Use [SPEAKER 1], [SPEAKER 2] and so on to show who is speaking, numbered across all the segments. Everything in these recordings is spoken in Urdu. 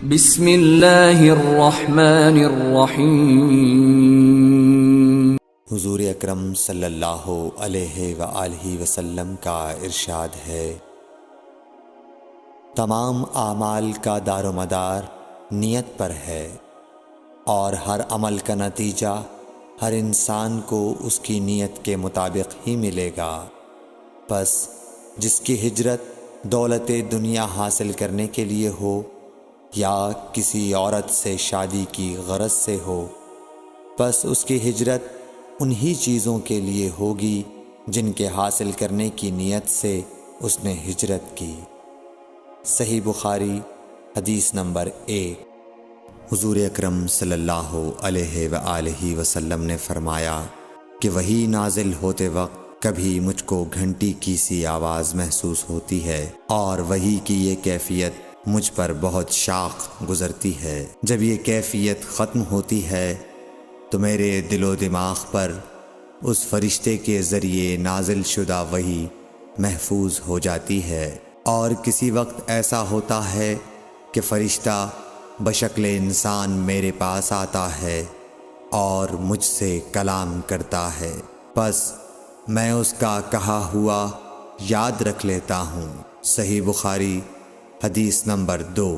[SPEAKER 1] بسم اللہ الرحمن الرحیم۔
[SPEAKER 2] حضور اکرم صلی اللہ علیہ وآلہ وسلم کا ارشاد ہے، تمام اعمال کا دار و مدار نیت پر ہے، اور ہر عمل کا نتیجہ ہر انسان کو اس کی نیت کے مطابق ہی ملے گا۔ پس جس کی ہجرت دولت دنیا حاصل کرنے کے لیے ہو یا کسی عورت سے شادی کی غرض سے ہو، پس اس کی ہجرت انہی چیزوں کے لیے ہوگی جن کے حاصل کرنے کی نیت سے اس نے ہجرت کی۔ صحیح بخاری حدیث نمبر 1۔ حضور اکرم صلی اللہ علیہ وآلہ وسلم نے فرمایا کہ وحی نازل ہوتے وقت کبھی مجھ کو گھنٹی کی سی آواز محسوس ہوتی ہے، اور وحی کی یہ کیفیت مجھ پر بہت شاق گزرتی ہے۔ جب یہ کیفیت ختم ہوتی ہے تو میرے دل و دماغ پر اس فرشتے کے ذریعے نازل شدہ وحی محفوظ ہو جاتی ہے، اور کسی وقت ایسا ہوتا ہے کہ فرشتہ بشکل انسان میرے پاس آتا ہے اور مجھ سے کلام کرتا ہے، پس میں اس کا کہا ہوا یاد رکھ لیتا ہوں۔ صحیح بخاری حدیث نمبر 2۔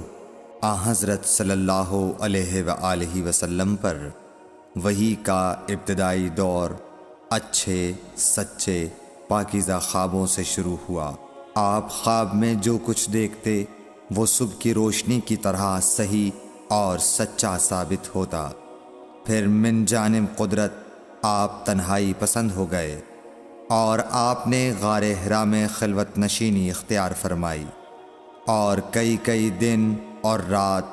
[SPEAKER 2] حضرت صلی اللہ علیہ وآلہ وسلم پر وحی کا ابتدائی دور اچھے سچے پاکیزہ خوابوں سے شروع ہوا۔ آپ خواب میں جو کچھ دیکھتے وہ صبح کی روشنی کی طرح صحیح اور سچا ثابت ہوتا۔ پھر من جانب قدرت آپ تنہائی پسند ہو گئے، اور آپ نے غار حرا میں خلوت نشینی اختیار فرمائی، اور کئی دن اور رات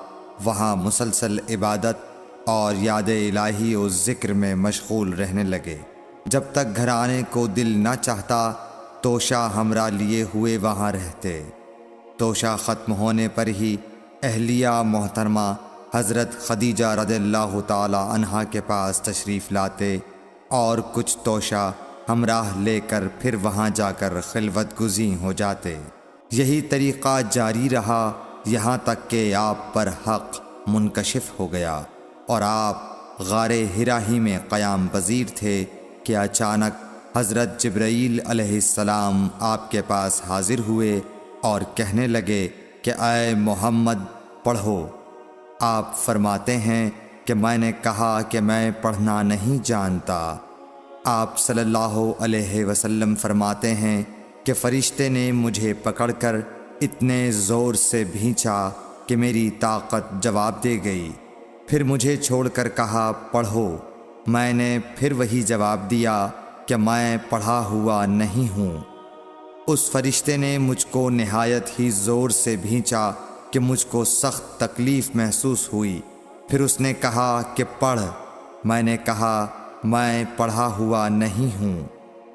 [SPEAKER 2] وہاں مسلسل عبادت اور یاد الہی و ذکر میں مشغول رہنے لگے۔ جب تک گھر آنے کو دل نہ چاہتا توشہ ہمراہ لیے ہوئے وہاں رہتے۔ توشہ ختم ہونے پر ہی اہلیہ محترمہ حضرت خدیجہ رضی اللہ تعالی عنہا کے پاس تشریف لاتے، اور کچھ توشہ ہمراہ لے کر پھر وہاں جا کر خلوت گزین ہو جاتے۔ یہی طریقہ جاری رہا یہاں تک کہ آپ پر حق منکشف ہو گیا، اور آپ غار حرا ہی میں قیام پذیر تھے کہ اچانک حضرت جبرائیل علیہ السلام آپ کے پاس حاضر ہوئے اور کہنے لگے کہ اے محمد پڑھو۔ آپ فرماتے ہیں کہ میں نے کہا کہ میں پڑھنا نہیں جانتا۔ آپ صلی اللہ علیہ وسلم فرماتے ہیں کہ فرشتے نے مجھے پکڑ کر اتنے زور سے بھینچا کہ میری طاقت جواب دے گئی، پھر مجھے چھوڑ کر کہا پڑھو۔ میں نے پھر وہی جواب دیا کہ میں پڑھا ہوا نہیں ہوں۔ اس فرشتے نے مجھ کو نہایت ہی زور سے بھینچا کہ مجھ کو سخت تکلیف محسوس ہوئی، پھر اس نے کہا کہ پڑھ۔ میں نے کہا میں پڑھا ہوا نہیں ہوں۔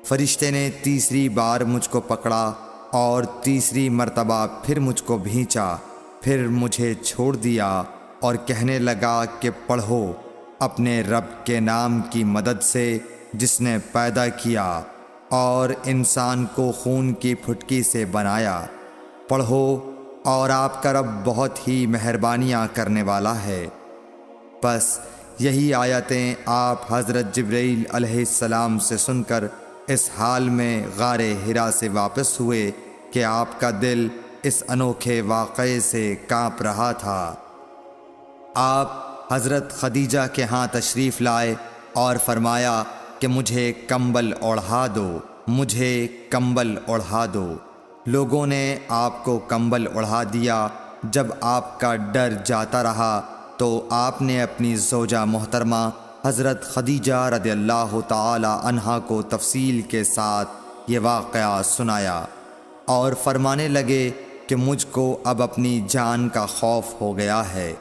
[SPEAKER 2] فرشتے نے تیسری بار مجھ کو پکڑا اور تیسری مرتبہ پھر مجھ کو بھینچا، پھر مجھے چھوڑ دیا اور کہنے لگا کہ پڑھو اپنے رب کے نام کی مدد سے جس نے پیدا کیا اور انسان کو خون کی پھٹکی سے بنایا۔ پڑھو، اور آپ کا رب بہت ہی مہربانیاں کرنے والا ہے۔ پس یہی آیتیں آپ حضرت جبرائیل علیہ السلام سے سن کر اس حال میں غار حرا سے واپس ہوئے کہ آپ کا دل اس انوکھے واقعے سے کانپ رہا تھا۔ آپ حضرت خدیجہ کے ہاں تشریف لائے اور فرمایا کہ مجھے کمبل اوڑھا دو، مجھے کمبل اوڑھا دو۔ لوگوں نے آپ کو کمبل اوڑھا دیا۔ جب آپ کا ڈر جاتا رہا تو آپ نے اپنی زوجہ محترمہ حضرت خدیجہ رضی اللہ تعالی عنہا کو تفصیل کے ساتھ یہ واقعہ سنایا، اور فرمانے لگے کہ مجھ کو اب اپنی جان کا خوف ہو گیا ہے۔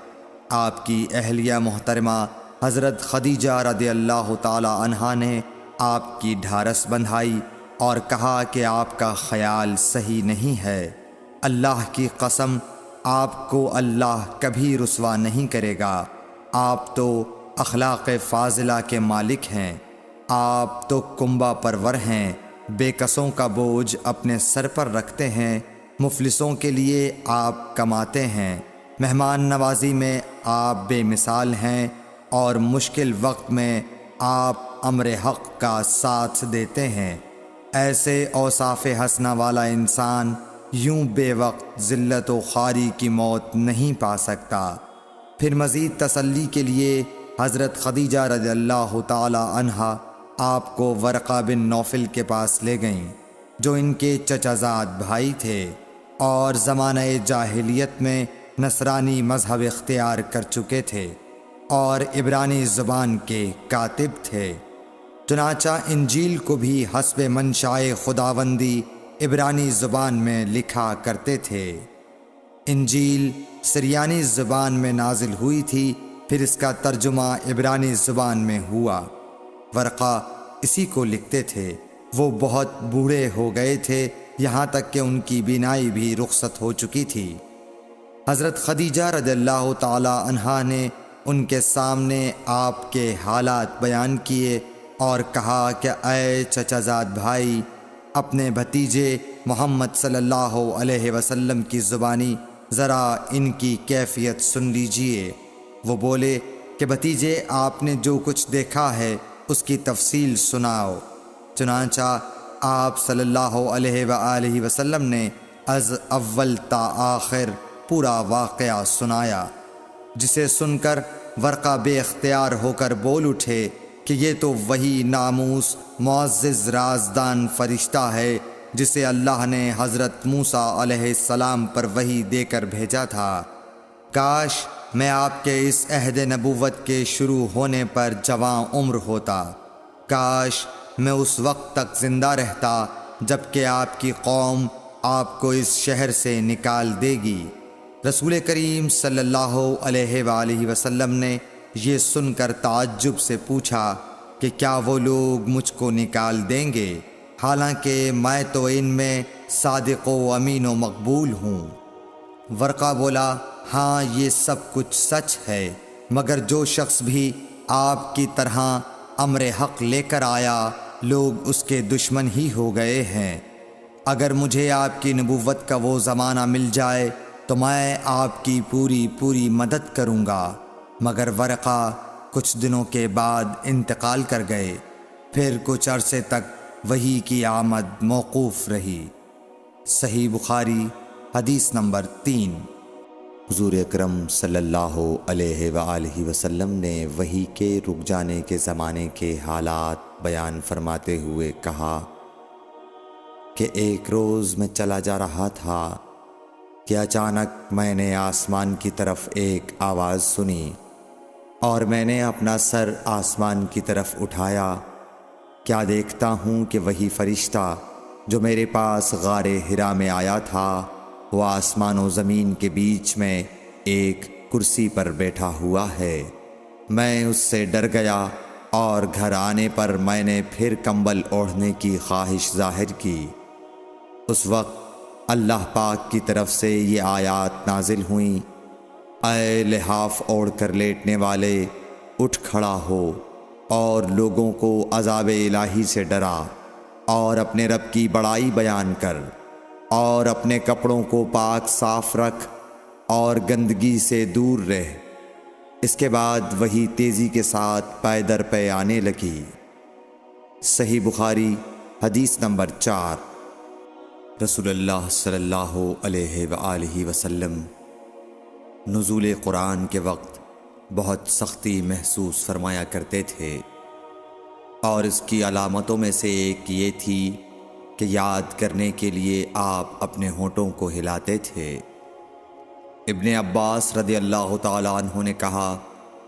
[SPEAKER 2] آپ کی اہلیہ محترمہ حضرت خدیجہ رضی اللہ تعالی عنہا نے آپ کی ڈھارس بندھائی اور کہا کہ آپ کا خیال صحیح نہیں ہے۔ اللہ کی قسم آپ کو اللہ کبھی رسوا نہیں کرے گا۔ آپ تو اخلاق فاضلہ کے مالک ہیں، آپ تو کنبہ پرور ہیں، بے کسوں کا بوجھ اپنے سر پر رکھتے ہیں، مفلسوں کے لیے آپ کماتے ہیں، مہمان نوازی میں آپ بے مثال ہیں اور مشکل وقت میں آپ امر حق کا ساتھ دیتے ہیں۔ ایسے اوصاف حسنہ والا انسان یوں بے وقت ذلت و خواری کی موت نہیں پا سکتا۔ پھر مزید تسلی کے لیے حضرت خدیجہ رضی اللہ تعالی عنہا آپ کو ورقہ بن نوفل کے پاس لے گئیں، جو ان کے چچا زاد بھائی تھے اور زمانہ جاہلیت میں نصرانی مذہب اختیار کر چکے تھے اور عبرانی زبان کے کاتب تھے۔ چنانچہ انجیل کو بھی حسب منشائے خداوندی عبرانی زبان میں لکھا کرتے تھے۔ انجیل سریانی زبان میں نازل ہوئی تھی، پھر اس کا ترجمہ عبرانی زبان میں ہوا۔ ورقہ اسی کو لکھتے تھے۔ وہ بہت بوڑھے ہو گئے تھے، یہاں تک کہ ان کی بینائی بھی رخصت ہو چکی تھی۔ حضرت خدیجہ رضی اللہ تعالی عنہا نے ان کے سامنے آپ کے حالات بیان کیے اور کہا کہ اے چچا زاد بھائی، اپنے بھتیجے محمد صلی اللہ علیہ وسلم کی زبانی ذرا ان کی کیفیت سن لیجئے۔ وہ بولے کہ بھتیجے، آپ نے جو کچھ دیکھا ہے اس کی تفصیل سناؤ۔ چنانچہ آپ صلی اللہ علیہ وآلہ وسلم نے از اول تا آخر پورا واقعہ سنایا، جسے سن کر ورقہ بے اختیار ہو کر بول اٹھے کہ یہ تو وہی ناموس معزز رازدان فرشتہ ہے جسے اللہ نے حضرت موسیٰ علیہ السلام پر وحی دے کر بھیجا تھا۔ کاش میں آپ کے اس عہد نبوت کے شروع ہونے پر جواں عمر ہوتا، کاش میں اس وقت تک زندہ رہتا جب کہ آپ کی قوم آپ کو اس شہر سے نکال دے گی۔ رسول کریم صلی اللہ علیہ وآلہ وسلم نے یہ سن کر تعجب سے پوچھا کہ کیا وہ لوگ مجھ کو نکال دیں گے، حالانکہ میں تو ان میں صادق و امین و مقبول ہوں۔ ورقہ بولا، ہاں یہ سب کچھ سچ ہے، مگر جو شخص بھی آپ کی طرح امر حق لے کر آیا لوگ اس کے دشمن ہی ہو گئے ہیں۔ اگر مجھے آپ کی نبوت کا وہ زمانہ مل جائے تو میں آپ کی پوری مدد کروں گا، مگر ورقہ کچھ دنوں کے بعد انتقال کر گئے۔ پھر کچھ عرصے تک وحی کی آمد موقوف رہی۔ صحیح بخاری حدیث نمبر 3۔ حضور اکرم صلی اللہ علیہ وآلہ وسلم نے وحی کے رک جانے کے زمانے کے حالات بیان فرماتے ہوئے کہا کہ ایک روز میں چلا جا رہا تھا کہ اچانک میں نے آسمان کی طرف ایک آواز سنی اور میں نے اپنا سر آسمان کی طرف اٹھایا۔ کیا دیکھتا ہوں کہ وہی فرشتہ جو میرے پاس غار حرا میں آیا تھا وہ آسمان و زمین کے بیچ میں ایک کرسی پر بیٹھا ہوا ہے۔ میں اس سے ڈر گیا اور گھر آنے پر میں نے پھر کمبل اوڑھنے کی خواہش ظاہر کی۔ اس وقت اللہ پاک کی طرف سے یہ آیات نازل ہوئیں، اے لحاف اوڑھ کر لیٹنے والے، اٹھ کھڑا ہو اور لوگوں کو عذاب الہی سے ڈرا اور اپنے رب کی بڑائی بیان کر اور اپنے کپڑوں کو پاک صاف رکھ اور گندگی سے دور رہ۔ اس کے بعد وہی تیزی کے ساتھ پے در پے آنے لگی۔ صحیح بخاری حدیث نمبر 4۔ رسول اللہ صلی اللہ علیہ وآلہ وسلم نزول قرآن کے وقت بہت سختی محسوس فرمایا کرتے تھے، اور اس کی علامتوں میں سے ایک یہ تھی کہ یاد کرنے کے لیے آپ اپنے ہونٹوں کو ہلاتے تھے۔ ابن عباس رضی اللہ تعالی عنہ نے کہا،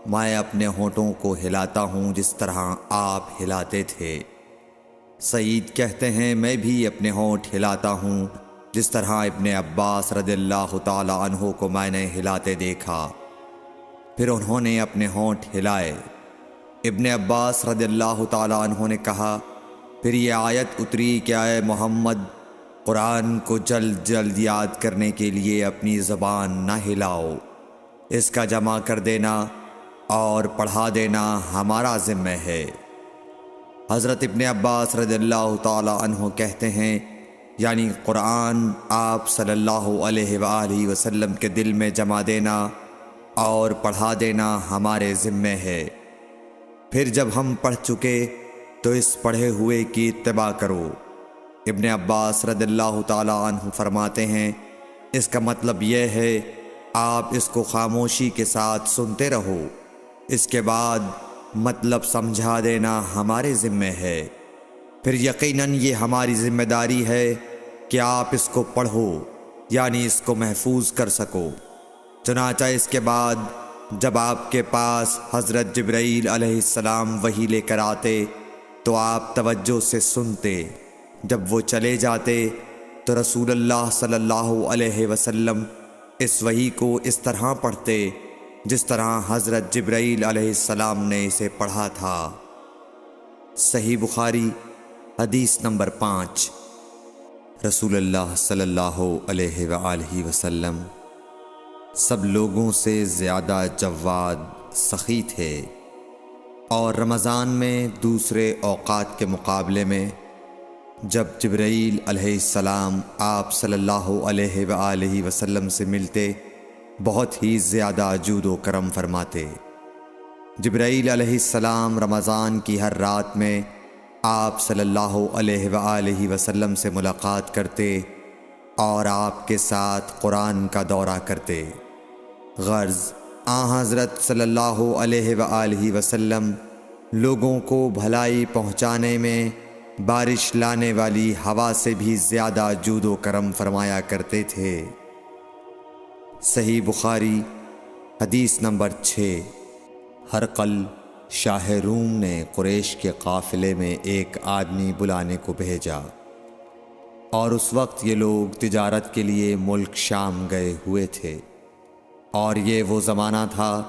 [SPEAKER 2] میں اپنے ہونٹوں کو ہلاتا ہوں جس طرح آپ ہلاتے تھے۔ سعید کہتے ہیں، میں بھی اپنے ہونٹ ہلاتا ہوں جس طرح ابن عباس رضی اللہ تعالی عنہ کو میں نے ہلاتے دیکھا۔ پھر انہوں نے اپنے ہونٹ ہلائے۔ ابن عباس رضی اللہ تعالی عنہ نے کہا، پھر یہ آیت اتری کہ اے محمد، قرآن کو جلد جلد یاد کرنے کے لیے اپنی زبان نہ ہلاؤ، اس کا جمع کر دینا اور پڑھا دینا ہمارا ذمہ ہے۔ حضرت ابن عباس رضی اللہ تعالی عنہ کہتے ہیں یعنی قرآن آپ صلی اللہ علیہ وآلہ وسلم کے دل میں جما دینا اور پڑھا دینا ہمارے ذمے ہے۔ پھر جب ہم پڑھ چکے تو اس پڑھے ہوئے کی اتباع کرو۔ ابن عباس رضی اللہ تعالی عنہ فرماتے ہیں، اس کا مطلب یہ ہے آپ اس کو خاموشی کے ساتھ سنتے رہو، اس کے بعد مطلب سمجھا دینا ہمارے ذمے ہے۔ پھر یقیناً یہ ہماری ذمہ داری ہے کہ آپ اس کو پڑھو، یعنی اس کو محفوظ کر سکو۔ چنانچہ اس کے بعد جب آپ کے پاس حضرت جبرائیل علیہ السلام وحی لے کر آتے تو آپ توجہ سے سنتے۔ جب وہ چلے جاتے تو رسول اللہ صلی اللہ علیہ وسلم اس وحی کو اس طرح پڑھتے جس طرح حضرت جبرائیل علیہ السلام نے اسے پڑھا تھا۔ صحیح بخاری حدیث نمبر 5۔ رسول اللہ صلی اللہ علیہ وآلہ وسلم سب لوگوں سے زیادہ جواد سخی تھے، اور رمضان میں دوسرے اوقات کے مقابلے میں جب جبرائیل علیہ السلام آپ صلی اللہ علیہ وآلہ وسلم سے ملتے بہت ہی زیادہ جود و کرم فرماتے۔ جبرائیل علیہ السلام رمضان کی ہر رات میں آپ صلی اللہ علیہ وآلہ وسلم سے ملاقات کرتے اور آپ کے ساتھ قرآن کا دورہ کرتے۔ غرض حضرت صلی اللہ علیہ وآلہ وسلم لوگوں کو بھلائی پہنچانے میں بارش لانے والی ہوا سے بھی زیادہ جود و کرم فرمایا کرتے تھے۔ صحیح بخاری حدیث نمبر 6۔ ہرقل شاہ روم نے قریش کے قافلے میں ایک آدمی بلانے کو بھیجا، اور اس وقت یہ لوگ تجارت کے لیے ملک شام گئے ہوئے تھے، اور یہ وہ زمانہ تھا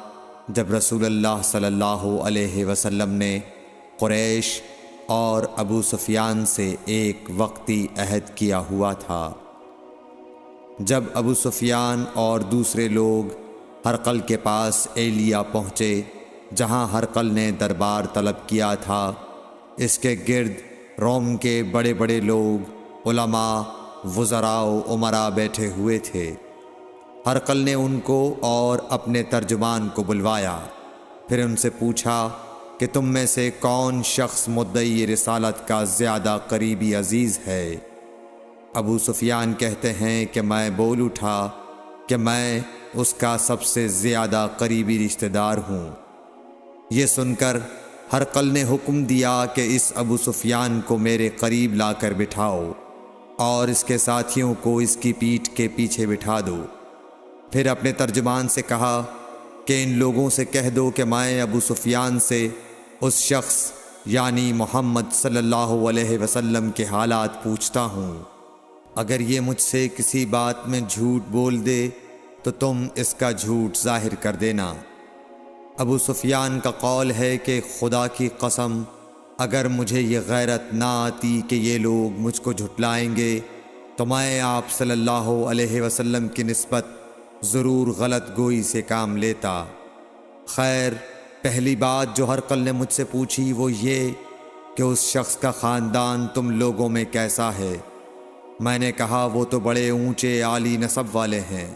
[SPEAKER 2] جب رسول اللہ صلی اللہ علیہ وسلم نے قریش اور ابو سفیان سے ایک وقتی عہد کیا ہوا تھا۔ جب ابو سفیان اور دوسرے لوگ ہرقل کے پاس ایلیا پہنچے جہاں ہرقل نے دربار طلب کیا تھا، اس کے گرد روم کے بڑے بڑے لوگ، علماء، وزراء و امراء بیٹھے ہوئے تھے۔ ہرقل نے ان کو اور اپنے ترجمان کو بلوایا، پھر ان سے پوچھا کہ تم میں سے کون شخص مدعی رسالت کا زیادہ قریبی عزیز ہے؟ ابو سفیان کہتے ہیں کہ میں بول اٹھا کہ میں اس کا سب سے زیادہ قریبی رشتہ دار ہوں۔ یہ سن کر ہرقل نے حکم دیا کہ اس ابو سفیان کو میرے قریب لا کر بٹھاؤ اور اس کے ساتھیوں کو اس کی پیٹھ کے پیچھے بٹھا دو۔ پھر اپنے ترجمان سے کہا کہ ان لوگوں سے کہہ دو کہ میں ابو سفیان سے اس شخص یعنی محمد صلی اللہ علیہ وسلم کے حالات پوچھتا ہوں، اگر یہ مجھ سے کسی بات میں جھوٹ بول دے تو تم اس کا جھوٹ ظاہر کر دینا۔ ابو سفیان کا قول ہے کہ خدا کی قسم اگر مجھے یہ غیرت نہ آتی کہ یہ لوگ مجھ کو جھٹلائیں گے تو میں آپ صلی اللہ علیہ وسلم کی نسبت ضرور غلط گوئی سے کام لیتا۔ خیر، پہلی بات جو ہرقل نے مجھ سے پوچھی وہ یہ کہ اس شخص کا خاندان تم لوگوں میں کیسا ہے؟ میں نے کہا وہ تو بڑے اونچے عالی نسب والے ہیں۔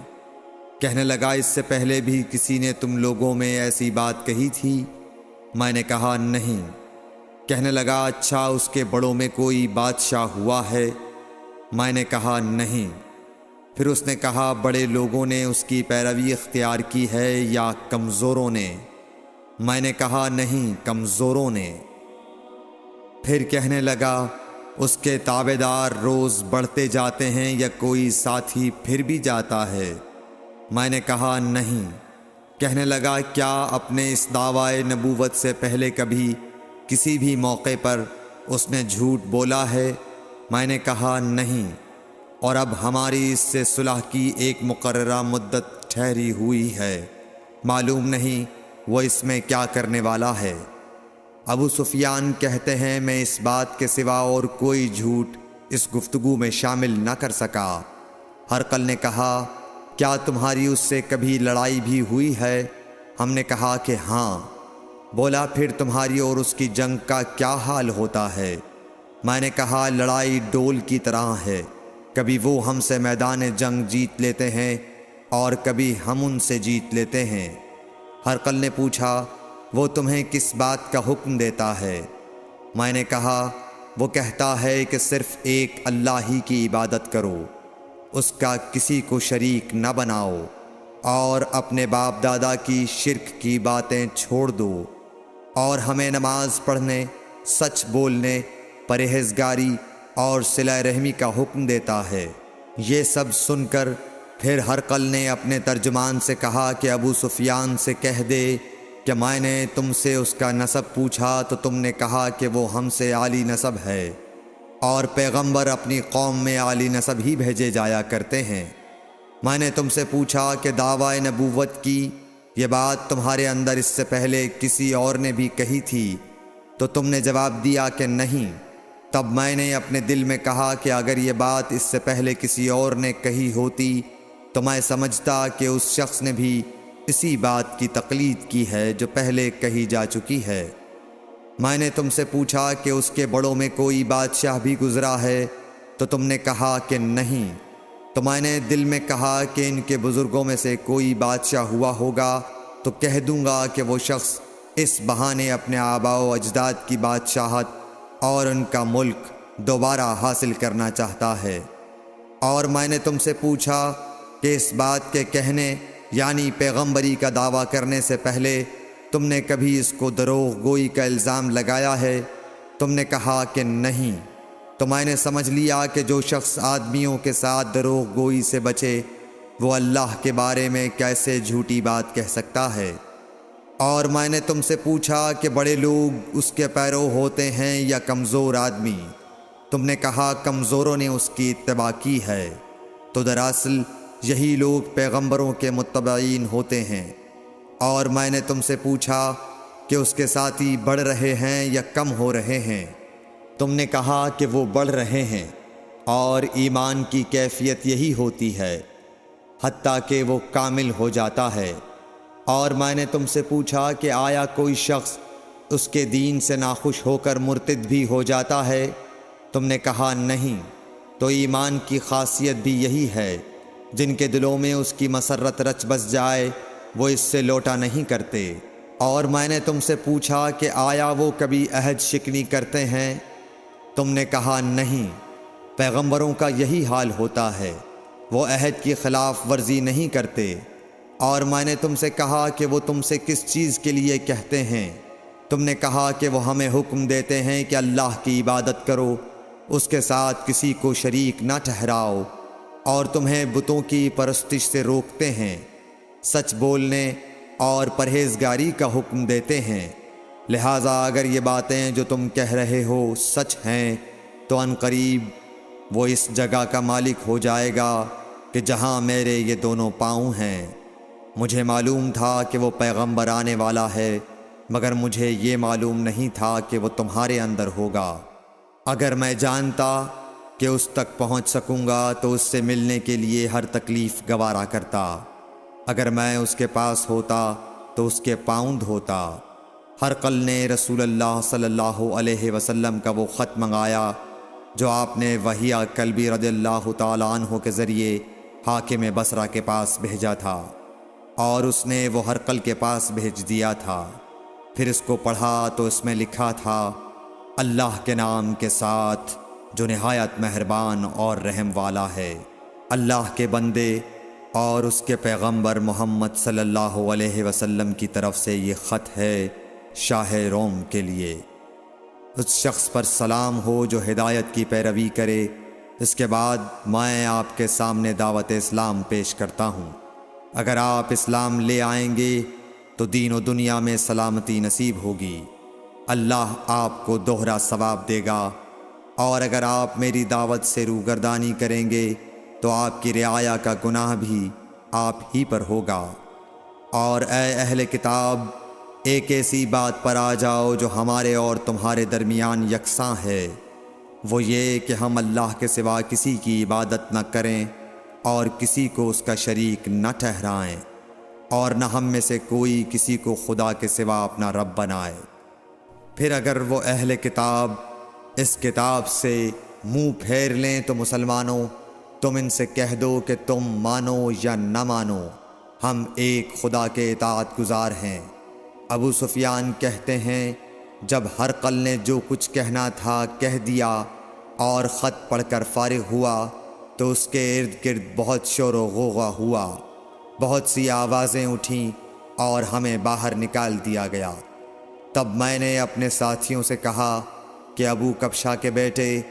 [SPEAKER 2] کہنے لگا اس سے پہلے بھی کسی نے تم لوگوں میں ایسی بات کہی تھی؟ میں نے کہا نہیں۔ کہنے لگا اچھا اس کے بڑوں میں کوئی بادشاہ ہوا ہے؟ میں نے کہا نہیں۔ پھر اس نے کہا بڑے لوگوں نے اس کی پیروی اختیار کی ہے یا کمزوروں نے؟ میں نے کہا نہیں، کمزوروں نے۔ پھر کہنے لگا اس کے تابعدار روز بڑھتے جاتے ہیں یا کوئی ساتھی پھر بھی جاتا ہے؟ میں نے کہا نہیں۔ کہنے لگا کیا اپنے اس دعوی نبوت سے پہلے کبھی کسی بھی موقع پر اس نے جھوٹ بولا ہے؟ میں نے کہا نہیں، اور اب ہماری اس سے صلح کی ایک مقررہ مدت ٹھہری ہوئی ہے، معلوم نہیں وہ اس میں کیا کرنے والا ہے۔ ابو سفیان کہتے ہیں میں اس بات کے سوا اور کوئی جھوٹ اس گفتگو میں شامل نہ کر سکا۔ ہرقل نے کہا کیا تمہاری اس سے کبھی لڑائی بھی ہوئی ہے؟ ہم نے کہا کہ ہاں۔ بولا پھر تمہاری اور اس کی جنگ کا کیا حال ہوتا ہے؟ میں نے کہا لڑائی ڈول کی طرح ہے، کبھی وہ ہم سے میدان جنگ جیت لیتے ہیں اور کبھی ہم ان سے جیت لیتے ہیں۔ ہرقل نے پوچھا، وہ تمہیں کس بات کا حکم دیتا ہے؟ میں نے کہا، وہ کہتا ہے کہ صرف ایک اللہ ہی کی عبادت کرو، اس کا کسی کو شریک نہ بناؤ، اور اپنے باپ دادا کی شرک کی باتیں چھوڑ دو، اور ہمیں نماز پڑھنے، سچ بولنے، پرہیزگاری اور صلہ رحمی کا حکم دیتا ہے۔ یہ سب سن کر پھر ہرقل نے اپنے ترجمان سے کہا کہ ابو سفیان سے کہہ دے کہ میں نے تم سے اس کا نسب پوچھا تو تم نے کہا کہ وہ ہم سے عالی نسب ہے، اور پیغمبر اپنی قوم میں عالی نسب ہی بھیجے جایا کرتے ہیں۔ میں نے تم سے پوچھا کہ دعویٰ نبوت کی یہ بات تمہارے اندر اس سے پہلے کسی اور نے بھی کہی تھی؟ تو تم نے جواب دیا کہ نہیں۔ تب میں نے اپنے دل میں کہا کہ اگر یہ بات اس سے پہلے کسی اور نے کہی ہوتی تو میں سمجھتا کہ اس شخص نے بھی اسی بات کی تقلید کی ہے جو پہلے کہی جا چکی ہے۔ میں نے تم سے پوچھا کہ اس کے بڑوں میں کوئی بادشاہ بھی گزرا ہے تو تم نے کہا کہ نہیں۔ تو میں نے دل میں کہا کہ ان کے بزرگوں میں سے کوئی بادشاہ ہوا ہوگا تو کہہ دوں گا کہ وہ شخص اس بہانے اپنے آباء و اجداد کی بادشاہت اور ان کا ملک دوبارہ حاصل کرنا چاہتا ہے۔ اور میں نے تم سے پوچھا کہ اس بات کے کہنے یعنی پیغمبری کا دعویٰ کرنے سے پہلے تم نے کبھی اس کو دروغ گوئی کا الزام لگایا ہے؟ تم نے کہا کہ نہیں۔ تو میں نے سمجھ لیا کہ جو شخص آدمیوں کے ساتھ دروغ گوئی سے بچے وہ اللہ کے بارے میں کیسے جھوٹی بات کہہ سکتا ہے۔ اور میں نے تم سے پوچھا کہ بڑے لوگ اس کے پیرو ہوتے ہیں یا کمزور آدمی؟ تم نے کہا کمزوروں نے اس کی اتباع کی ہے۔ تو دراصل یہی لوگ پیغمبروں کے متبعین ہوتے ہیں۔ اور میں نے تم سے پوچھا کہ اس کے ساتھی بڑھ رہے ہیں یا کم ہو رہے ہیں؟ تم نے کہا کہ وہ بڑھ رہے ہیں، اور ایمان کی کیفیت یہی ہوتی ہے حتیٰ کہ وہ کامل ہو جاتا ہے۔ اور میں نے تم سے پوچھا کہ آیا کوئی شخص اس کے دین سے ناخوش ہو کر مرتد بھی ہو جاتا ہے؟ تم نے کہا نہیں۔ تو ایمان کی خاصیت بھی یہی ہے، جن کے دلوں میں اس کی مسرت رچ بس جائے وہ اس سے لوٹا نہیں کرتے۔ اور میں نے تم سے پوچھا کہ آیا وہ کبھی عہد شکنی کرتے ہیں؟ تم نے کہا نہیں۔ پیغمبروں کا یہی حال ہوتا ہے، وہ عہد کی خلاف ورزی نہیں کرتے۔ اور میں نے تم سے کہا کہ وہ تم سے کس چیز کے لیے کہتے ہیں؟ تم نے کہا کہ وہ ہمیں حکم دیتے ہیں کہ اللہ کی عبادت کرو، اس کے ساتھ کسی کو شریک نہ ٹھہراؤ، اور تمہیں بتوں کی پرستش سے روکتے ہیں، سچ بولنے اور پرہیزگاری کا حکم دیتے ہیں۔ لہٰذا اگر یہ باتیں جو تم کہہ رہے ہو سچ ہیں تو ان قریب وہ اس جگہ کا مالک ہو جائے گا کہ جہاں میرے یہ دونوں پاؤں ہیں۔ مجھے معلوم تھا کہ وہ پیغمبر آنے والا ہے، مگر مجھے یہ معلوم نہیں تھا کہ وہ تمہارے اندر ہوگا۔ اگر میں جانتا کہ اس تک پہنچ سکوں گا تو اس سے ملنے کے لیے ہر تکلیف گوارا کرتا۔ اگر میں اس کے پاس ہوتا تو اس کے پاؤں دھوتا۔ ہرقل نے رسول اللہ صلی اللہ علیہ وسلم کا وہ خط منگایا جو آپ نے وہیہ کلبی رضی اللہ تعالیٰ عنہ کے ذریعے حاکم بصرہ کے پاس بھیجا تھا، اور اس نے وہ ہرقل کے پاس بھیج دیا تھا۔ پھر اس کو پڑھا تو اس میں لکھا تھا، اللہ کے نام کے ساتھ جو نہایت مہربان اور رحم والا ہے۔ اللہ کے بندے اور اس کے پیغمبر محمد صلی اللہ علیہ وسلم کی طرف سے یہ خط ہے شاہ روم کے لیے۔ اس شخص پر سلام ہو جو ہدایت کی پیروی کرے۔ اس کے بعد میں آپ کے سامنے دعوت اسلام پیش کرتا ہوں۔ اگر آپ اسلام لے آئیں گے تو دین و دنیا میں سلامتی نصیب ہوگی، اللہ آپ کو دوہرا ثواب دے گا، اور اگر آپ میری دعوت سے روگردانی کریں گے تو آپ کی رعایا کا گناہ بھی آپ ہی پر ہوگا۔ اور اے اہل کتاب، ایک ایسی بات پر آ جاؤ جو ہمارے اور تمہارے درمیان یکساں ہے، وہ یہ کہ ہم اللہ کے سوا کسی کی عبادت نہ کریں اور کسی کو اس کا شریک نہ ٹھہرائیں، اور نہ ہم میں سے کوئی کسی کو خدا کے سوا اپنا رب بنائے۔ پھر اگر وہ اہل کتاب اس کتاب سے منہ پھیر لیں تو مسلمانوں، تم ان سے کہہ دو کہ تم مانو یا نہ مانو، ہم ایک خدا کے اطاعت گزار ہیں۔ ابو سفیان کہتے ہیں جب ہرقل نے جو کچھ کہنا تھا کہہ دیا اور خط پڑھ کر فارغ ہوا تو اس کے ارد گرد بہت شور و غوغا ہوا، بہت سی آوازیں اٹھیں اور ہمیں باہر نکال دیا گیا۔ تب میں نے اپنے ساتھیوں سے کہا کہ ابو کبشہ کے بیٹے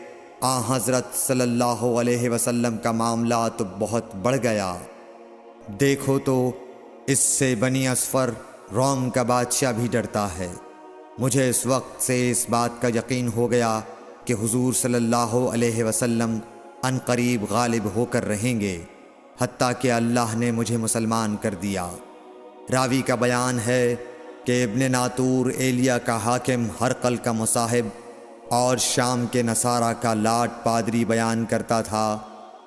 [SPEAKER 2] حضرت صلی اللہ علیہ وسلم کا معاملہ تو بہت بڑھ گیا، دیکھو تو اس سے بنی اصفر روم کا بادشاہ بھی ڈرتا ہے۔ مجھے اس وقت سے اس بات کا یقین ہو گیا کہ حضور صلی اللہ علیہ وسلم ان قریب غالب ہو کر رہیں گے، حتیٰ کہ اللہ نے مجھے مسلمان کر دیا۔ راوی کا بیان ہے کہ ابن ناطور ایلیا کا حاکم ہرقل کا مصاحب اور شام کے نصارہ کا لاٹ پادری بیان کرتا تھا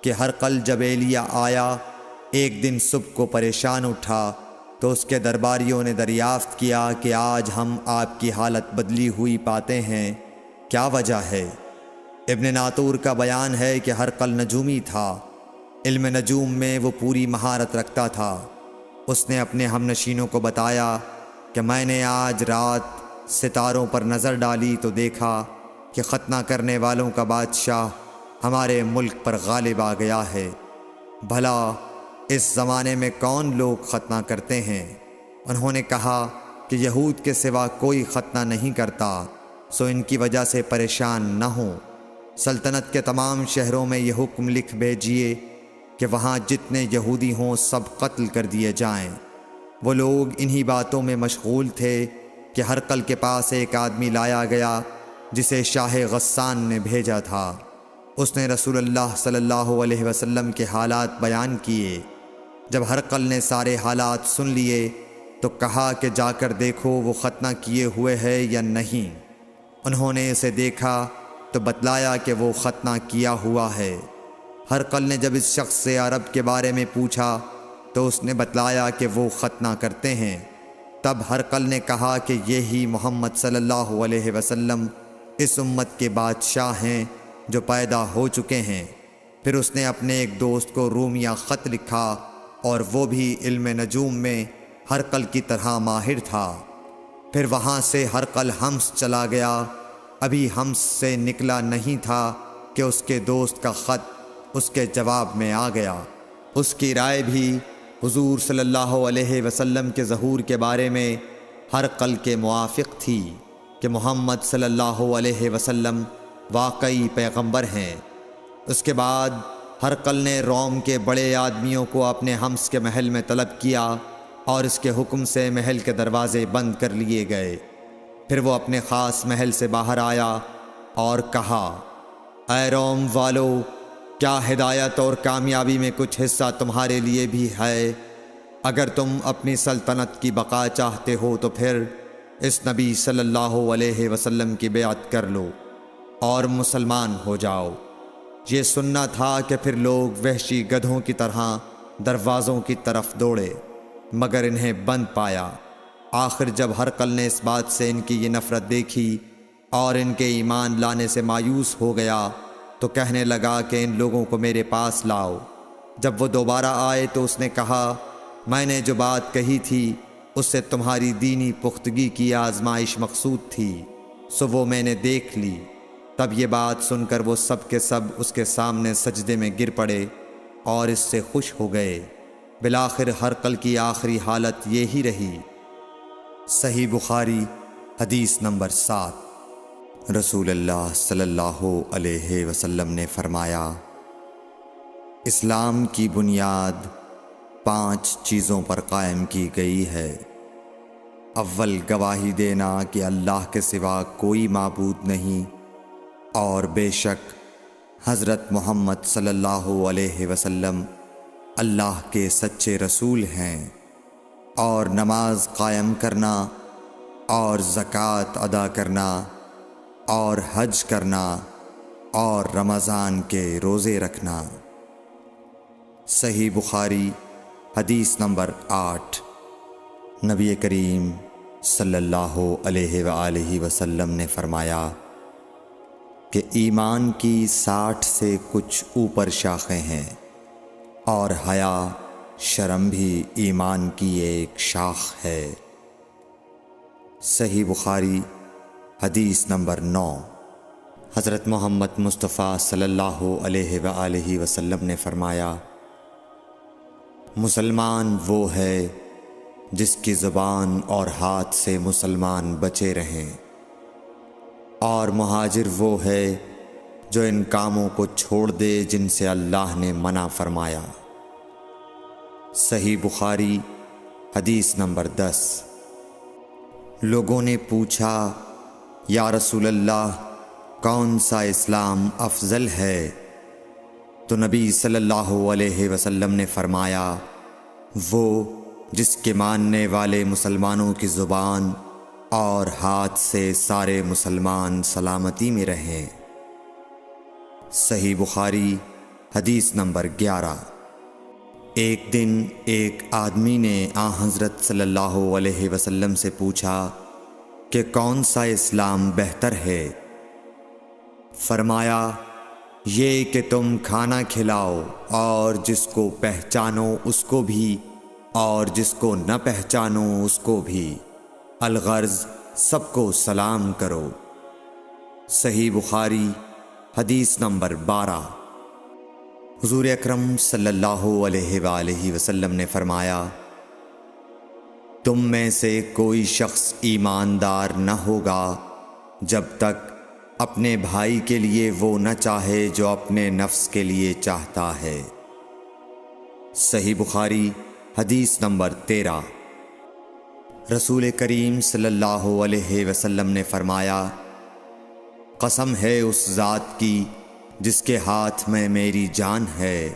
[SPEAKER 2] کہ ہرقل جب ایلیا آیا ایک دن صبح کو پریشان اٹھا تو اس کے درباریوں نے دریافت کیا کہ آج ہم آپ کی حالت بدلی ہوئی پاتے ہیں، کیا وجہ ہے؟ ابن ناطور کا بیان ہے کہ ہرقل نجومی تھا، علم نجوم میں وہ پوری مہارت رکھتا تھا۔ اس نے اپنے ہم نشینوں کو بتایا کہ میں نے آج رات ستاروں پر نظر ڈالی تو دیکھا کہ ختنہ کرنے والوں کا بادشاہ ہمارے ملک پر غالب آ گیا ہے۔ بھلا اس زمانے میں کون لوگ ختنہ کرتے ہیں؟ انہوں نے کہا کہ یہود کے سوا کوئی ختنہ نہیں کرتا، سو ان کی وجہ سے پریشان نہ ہوں۔ سلطنت کے تمام شہروں میں یہ حکم لکھ بھیجیے کہ وہاں جتنے یہودی ہوں سب قتل کر دیے جائیں۔ وہ لوگ انہی باتوں میں مشغول تھے کہ ہرقل کے پاس ایک آدمی لایا گیا جسے شاہ غسان نے بھیجا تھا۔ اس نے رسول اللہ صلی اللہ علیہ وسلم کے حالات بیان کیے۔ جب ہرقل نے سارے حالات سن لیے تو کہا کہ جا کر دیکھو وہ ختنہ کیے ہوئے ہے یا نہیں۔ انہوں نے اسے دیکھا تو بتلایا کہ وہ ختنہ کیا ہوا ہے۔ ہرقل نے جب اس شخص سے عرب کے بارے میں پوچھا تو اس نے بتلایا کہ وہ ختنہ کرتے ہیں۔ تب ہرقل نے کہا کہ یہی محمد صلی اللہ علیہ وسلم اس امت کے بادشاہ ہیں جو پیدا ہو چکے ہیں۔ پھر اس نے اپنے ایک دوست کو رومیہ خط لکھا اور وہ بھی علم نجوم میں ہرقل کی طرح ماہر تھا۔ پھر وہاں سے ہرقل حمص چلا گیا، ابھی حمص سے نکلا نہیں تھا کہ اس کے دوست کا خط اس کے جواب میں آ گیا۔ اس کی رائے بھی حضور صلی اللہ علیہ وسلم کے ظہور کے بارے میں ہرقل کے موافق تھی کہ محمد صلی اللہ علیہ وسلم واقعی پیغمبر ہیں۔ اس کے بعد ہرقل نے روم کے بڑے آدمیوں کو اپنے حمص کے محل میں طلب کیا اور اس کے حکم سے محل کے دروازے بند کر لیے گئے۔ پھر وہ اپنے خاص محل سے باہر آیا اور کہا، اے روم والو، کیا ہدایت اور کامیابی میں کچھ حصہ تمہارے لیے بھی ہے؟ اگر تم اپنی سلطنت کی بقا چاہتے ہو تو پھر اس نبی صلی اللہ علیہ وسلم کی بیعت کر لو اور مسلمان ہو جاؤ۔ یہ سننا تھا کہ پھر لوگ وحشی گدھوں کی طرح دروازوں کی طرف دوڑے، مگر انہیں بند پایا۔ آخر جب ہرقل نے اس بات سے ان کی یہ نفرت دیکھی اور ان کے ایمان لانے سے مایوس ہو گیا تو کہنے لگا کہ ان لوگوں کو میرے پاس لاؤ۔ جب وہ دوبارہ آئے تو اس نے کہا، میں نے جو بات کہی تھی اس سے تمہاری دینی پختگی کی آزمائش مقصود تھی، سو وہ میں نے دیکھ لی۔ تب یہ بات سن کر وہ سب کے سب اس کے سامنے سجدے میں گر پڑے اور اس سے خوش ہو گئے۔ بالآخر ہرقل کی آخری حالت یہی رہی۔ صحیح بخاری حدیث نمبر 7۔ رسول اللہ صلی اللہ علیہ وسلم نے فرمایا، اسلام کی بنیاد 5 چیزوں پر قائم کی گئی ہے۔ اول، گواہی دینا کہ اللہ کے سوا کوئی معبود نہیں اور بے شک حضرت محمد صلی اللہ علیہ وسلم اللہ کے سچے رسول ہیں، اور نماز قائم کرنا اور زکوٰۃ ادا کرنا اور حج کرنا اور رمضان کے روزے رکھنا۔ صحیح بخاری حدیث نمبر 8۔ نبی کریم صلی اللہ علیہ وآلہ وسلم نے فرمایا کہ ایمان کی 60 سے کچھ اوپر شاخیں ہیں، اور حیا شرم بھی ایمان کی ایک شاخ ہے۔ صحیح بخاری حدیث نمبر 9۔ حضرت محمد مصطفیٰ صلی اللہ علیہ وآلہ وسلم نے فرمایا، مسلمان وہ ہے جس کی زبان اور ہاتھ سے مسلمان بچے رہیں، اور مہاجر وہ ہے جو ان کاموں کو چھوڑ دے جن سے اللہ نے منع فرمایا۔ صحیح بخاری حدیث نمبر 10۔ لوگوں نے پوچھا، یا رسول اللہ، کون سا اسلام افضل ہے؟ تو نبی صلی اللہ علیہ وسلم نے فرمایا، وہ جس کے ماننے والے مسلمانوں کی زبان اور ہاتھ سے سارے مسلمان سلامتی میں رہیں۔ صحیح بخاری حدیث نمبر 11۔ ایک دن ایک آدمی نے حضرت صلی اللہ علیہ وسلم سے پوچھا کہ کون سا اسلام بہتر ہے؟ فرمایا، یہ کہ تم کھانا کھلاؤ اور جس کو پہچانو اس کو بھی اور جس کو نہ پہچانو اس کو بھی، الغرض سب کو سلام کرو۔ صحیح بخاری حدیث نمبر 12۔ حضور اکرم صلی اللہ علیہ وآلہ وسلم نے فرمایا، تم میں سے کوئی شخص ایماندار نہ ہوگا جب تک اپنے بھائی کے لیے وہ نہ چاہے جو اپنے نفس کے لیے چاہتا ہے۔ صحیح بخاری حدیث نمبر 13۔ رسول کریم صلی اللہ علیہ وسلم نے فرمایا، قسم ہے اس ذات کی جس کے ہاتھ میں میری جان ہے،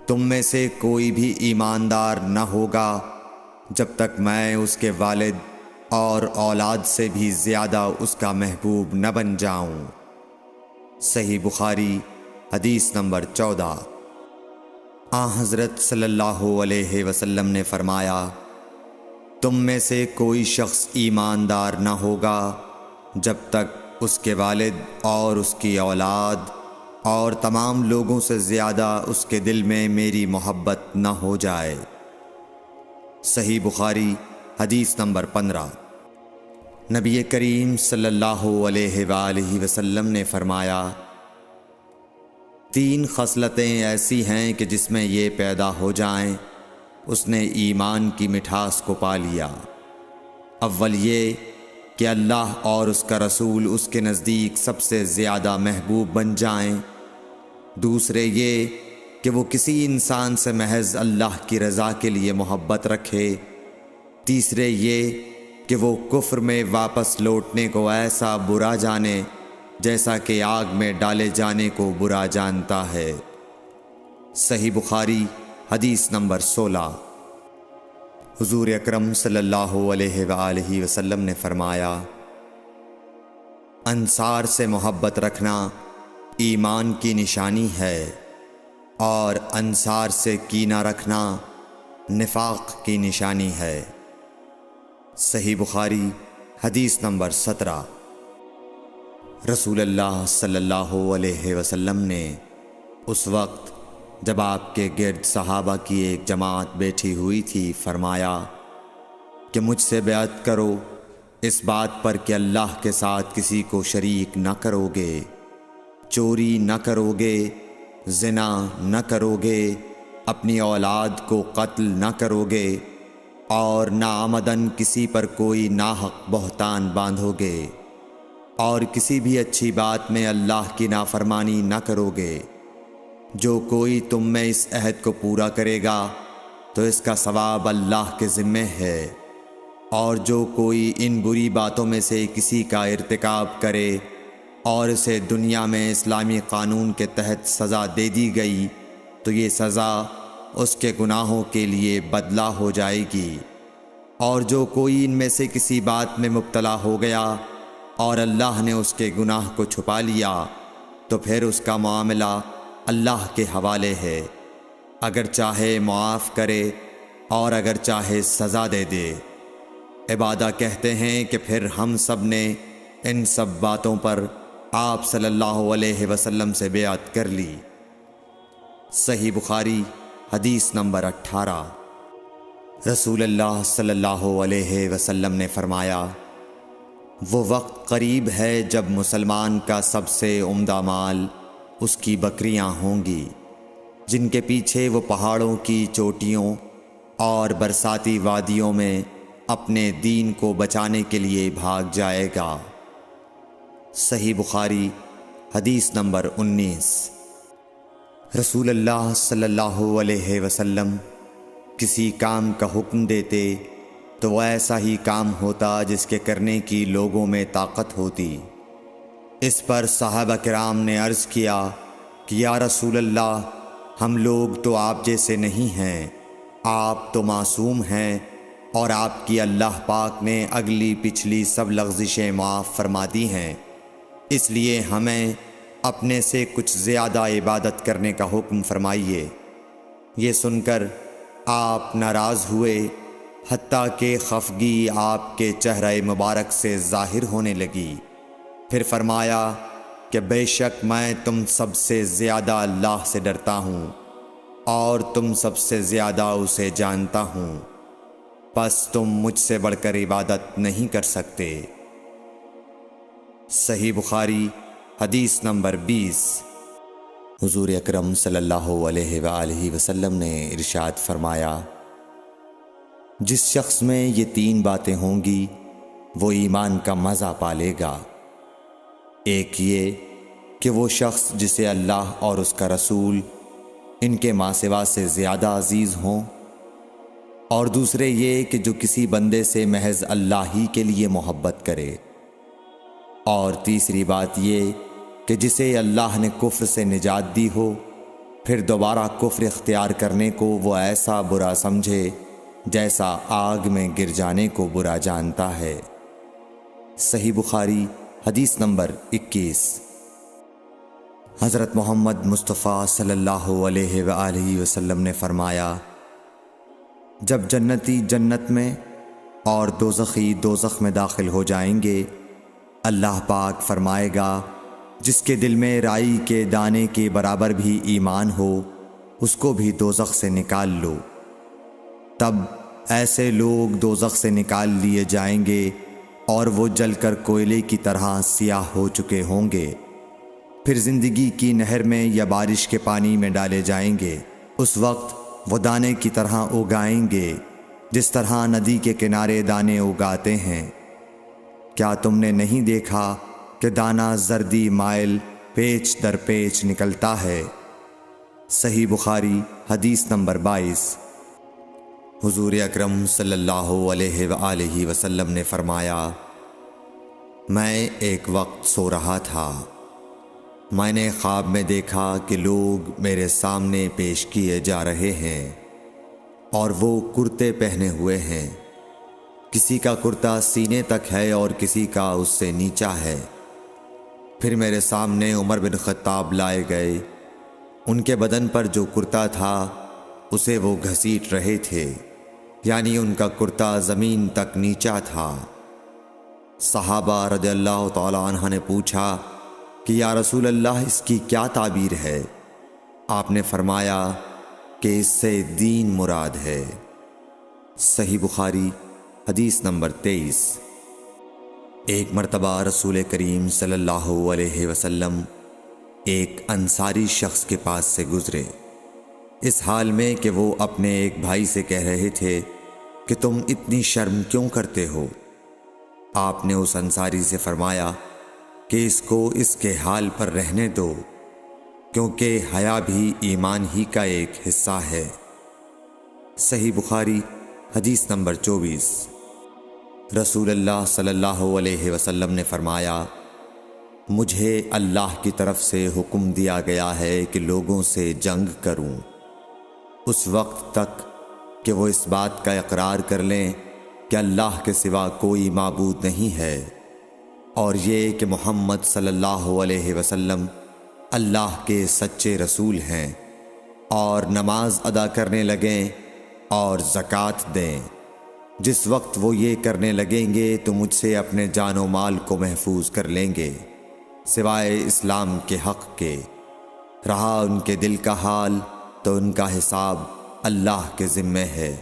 [SPEAKER 2] تم میں سے کوئی بھی ایماندار نہ ہوگا جب تک میں اس کے والد اور اولاد سے بھی زیادہ اس کا محبوب نہ بن جاؤں۔ صحیح بخاری حدیث نمبر 14۔ حضرت صلی اللہ علیہ وسلم نے فرمایا، تم میں سے کوئی شخص ایماندار نہ ہوگا جب تک اس کے والد اور اس کی اولاد اور تمام لوگوں سے زیادہ اس کے دل میں میری محبت نہ ہو جائے۔ صحیح بخاری حدیث نمبر 15۔ نبی کریم صلی اللہ علیہ وآلہ وسلم نے فرمایا، 3 خصلتیں ایسی ہیں کہ جس میں یہ پیدا ہو جائیں اس نے ایمان کی مٹھاس کو پا لیا۔ اول یہ کہ اللہ اور اس کا رسول اس کے نزدیک سب سے زیادہ محبوب بن جائیں۔ دوسرے یہ کہ وہ کسی انسان سے محض اللہ کی رضا کے لیے محبت رکھے۔ تیسرے یہ کہ وہ کفر میں واپس لوٹنے کو ایسا برا جانے جیسا کہ آگ میں ڈالے جانے کو برا جانتا ہے۔ صحیح بخاری حدیث نمبر 16۔ حضور اکرم صلی اللہ علیہ وآلہ وسلم نے فرمایا، انصار سے محبت رکھنا ایمان کی نشانی ہے، اور انصار سے کینہ رکھنا نفاق کی نشانی ہے۔ صحیح بخاری حدیث نمبر 17۔ رسول اللہ صلی اللہ علیہ وسلم نے اس وقت جب آپ کے گرد صحابہ کی ایک جماعت بیٹھی ہوئی تھی فرمایا کہ مجھ سے بیعت کرو اس بات پر کہ اللہ کے ساتھ کسی کو شریک نہ کرو گے، چوری نہ کرو گے، زنا نہ کرو گے، اپنی اولاد کو قتل نہ کرو گے، اور نہ آمدن کسی پر کوئی ناحق بہتان باندھو گے، اور کسی بھی اچھی بات میں اللہ کی نافرمانی نہ کرو گے۔ جو کوئی تم میں اس عہد کو پورا کرے گا تو اس کا ثواب اللہ کے ذمے ہے، اور جو کوئی ان بری باتوں میں سے کسی کا ارتکاب کرے اور اسے دنیا میں اسلامی قانون کے تحت سزا دے دی گئی تو یہ سزا اس کے گناہوں کے لیے بدلہ ہو جائے گی، اور جو کوئی ان میں سے کسی بات میں مبتلا ہو گیا اور اللہ نے اس کے گناہ کو چھپا لیا تو پھر اس کا معاملہ اللہ کے حوالے ہے، اگر چاہے معاف کرے اور اگر چاہے سزا دے دے۔ عبادہ کہتے ہیں کہ پھر ہم سب نے ان سب باتوں پر آپ صلی اللہ علیہ وسلم سے بیعت کر لی۔ صحیح بخاری حدیث نمبر 18۔ رسول اللہ صلی اللہ علیہ وسلم نے فرمایا، وہ وقت قریب ہے جب مسلمان کا سب سے عمدہ مال اس کی بکریاں ہوں گی، جن کے پیچھے وہ پہاڑوں کی چوٹیوں اور برساتی وادیوں میں اپنے دین کو بچانے کے لیے بھاگ جائے گا۔ صحیح بخاری حدیث نمبر 19۔ رسول اللہ صلی اللہ علیہ وسلم کسی کام کا حکم دیتے تو وہ ایسا ہی کام ہوتا جس کے کرنے کی لوگوں میں طاقت ہوتی۔ اس پر صحابہ کرام نے عرض کیا کہ یا رسول اللہ، ہم لوگ تو آپ جیسے نہیں ہیں، آپ تو معصوم ہیں اور آپ کی اللہ پاک نے اگلی پچھلی سب لغزشیں معاف فرما دی ہیں، اس لیے ہمیں اپنے سے کچھ زیادہ عبادت کرنے کا حکم فرمائیے۔ یہ سن کر آپ ناراض ہوئے، حتیٰ کہ خفگی آپ کے چہرہ مبارک سے ظاہر ہونے لگی۔ پھر فرمایا کہ بے شک میں تم سب سے زیادہ اللہ سے ڈرتا ہوں اور تم سب سے زیادہ اسے جانتا ہوں، پس تم مجھ سے بڑھ کر عبادت نہیں کر سکتے۔ صحیح بخاری حدیث نمبر 20۔ حضور اکرم صلی اللہ علیہ وآلہ وسلم نے ارشاد فرمایا، جس شخص میں یہ 3 باتیں ہوں گی وہ ایمان کا مزہ پالے گا۔ ایک یہ کہ وہ شخص جسے اللہ اور اس کا رسول ان کے ماں سوا سے زیادہ عزیز ہوں، اور دوسرے یہ کہ جو کسی بندے سے محض اللہ ہی کے لیے محبت کرے، اور تیسری بات یہ کہ جسے اللہ نے کفر سے نجات دی ہو، پھر دوبارہ کفر اختیار کرنے کو وہ ایسا برا سمجھے جیسا آگ میں گر جانے کو برا جانتا ہے۔ صحیح بخاری حدیث نمبر 21۔ حضرت محمد مصطفیٰ صلی اللہ علیہ وآلہ وسلم نے فرمایا، جب جنتی جنت میں اور دوزخی دوزخ میں داخل ہو جائیں گے، اللہ پاک فرمائے گا، جس کے دل میں رائی کے دانے کے برابر بھی ایمان ہو، اس کو بھی دوزخ سے نکال لو۔ تب ایسے لوگ دوزخ سے نکال لیے جائیں گے اور وہ جل کر کوئلے کی طرح سیاہ ہو چکے ہوں گے، پھر زندگی کی نہر میں یا بارش کے پانی میں ڈالے جائیں گے۔ اس وقت وہ دانے کی طرح اگائیں گے، جس طرح ندی کے کنارے دانے اگاتے ہیں۔ کیا تم نے نہیں دیکھا کہ دانہ زردی مائل پیچ در پیچ نکلتا ہے؟ صحیح بخاری حدیث نمبر 22۔ حضور اکرم صلی اللہ علیہ وآلہ وسلم نے فرمایا، میں ایک وقت سو رہا تھا، میں نے خواب میں دیکھا کہ لوگ میرے سامنے پیش کیے جا رہے ہیں اور وہ کرتے پہنے ہوئے ہیں، کسی کا کرتا سینے تک ہے اور کسی کا اس سے نیچا ہے۔ پھر میرے سامنے عمر بن خطاب لائے گئے، ان کے بدن پر جو کرتا تھا اسے وہ گھسیٹ رہے تھے، یعنی ان کا کرتا زمین تک نیچا تھا۔ صحابہ رضی اللہ تعالی عنہ نے پوچھا کہ یا رسول اللہ، اس کی کیا تعبیر ہے؟ آپ نے فرمایا کہ اس سے دین مراد ہے۔ صحیح بخاری حدیث نمبر 23۔ ایک مرتبہ رسول کریم صلی اللہ علیہ وسلم ایک انصاری شخص کے پاس سے گزرے، اس حال میں کہ وہ اپنے ایک بھائی سے کہہ رہے تھے کہ تم اتنی شرم کیوں کرتے ہو؟ آپ نے اس انصاری سے فرمایا کہ اس کو اس کے حال پر رہنے دو، کیونکہ حیا بھی ایمان ہی کا ایک حصہ ہے۔ صحیح بخاری حدیث نمبر 24۔ رسول اللہ صلی اللہ علیہ وسلم نے فرمایا، مجھے اللہ کی طرف سے حکم دیا گیا ہے کہ لوگوں سے جنگ کروں، اس وقت تک کہ وہ اس بات کا اقرار کر لیں کہ اللہ کے سوا کوئی معبود نہیں ہے، اور یہ کہ محمد صلی اللہ علیہ وسلم اللہ کے سچے رسول ہیں، اور نماز ادا کرنے لگیں اور زکوٰۃ دیں۔ جس وقت وہ یہ کرنے لگیں گے تو مجھ سے اپنے جان و مال کو محفوظ کر لیں گے۔ سوائے اسلام کے حق کے۔ رہا ان کے دل کا حال تو ان کا حساب اللہ کے ذمے ہے۔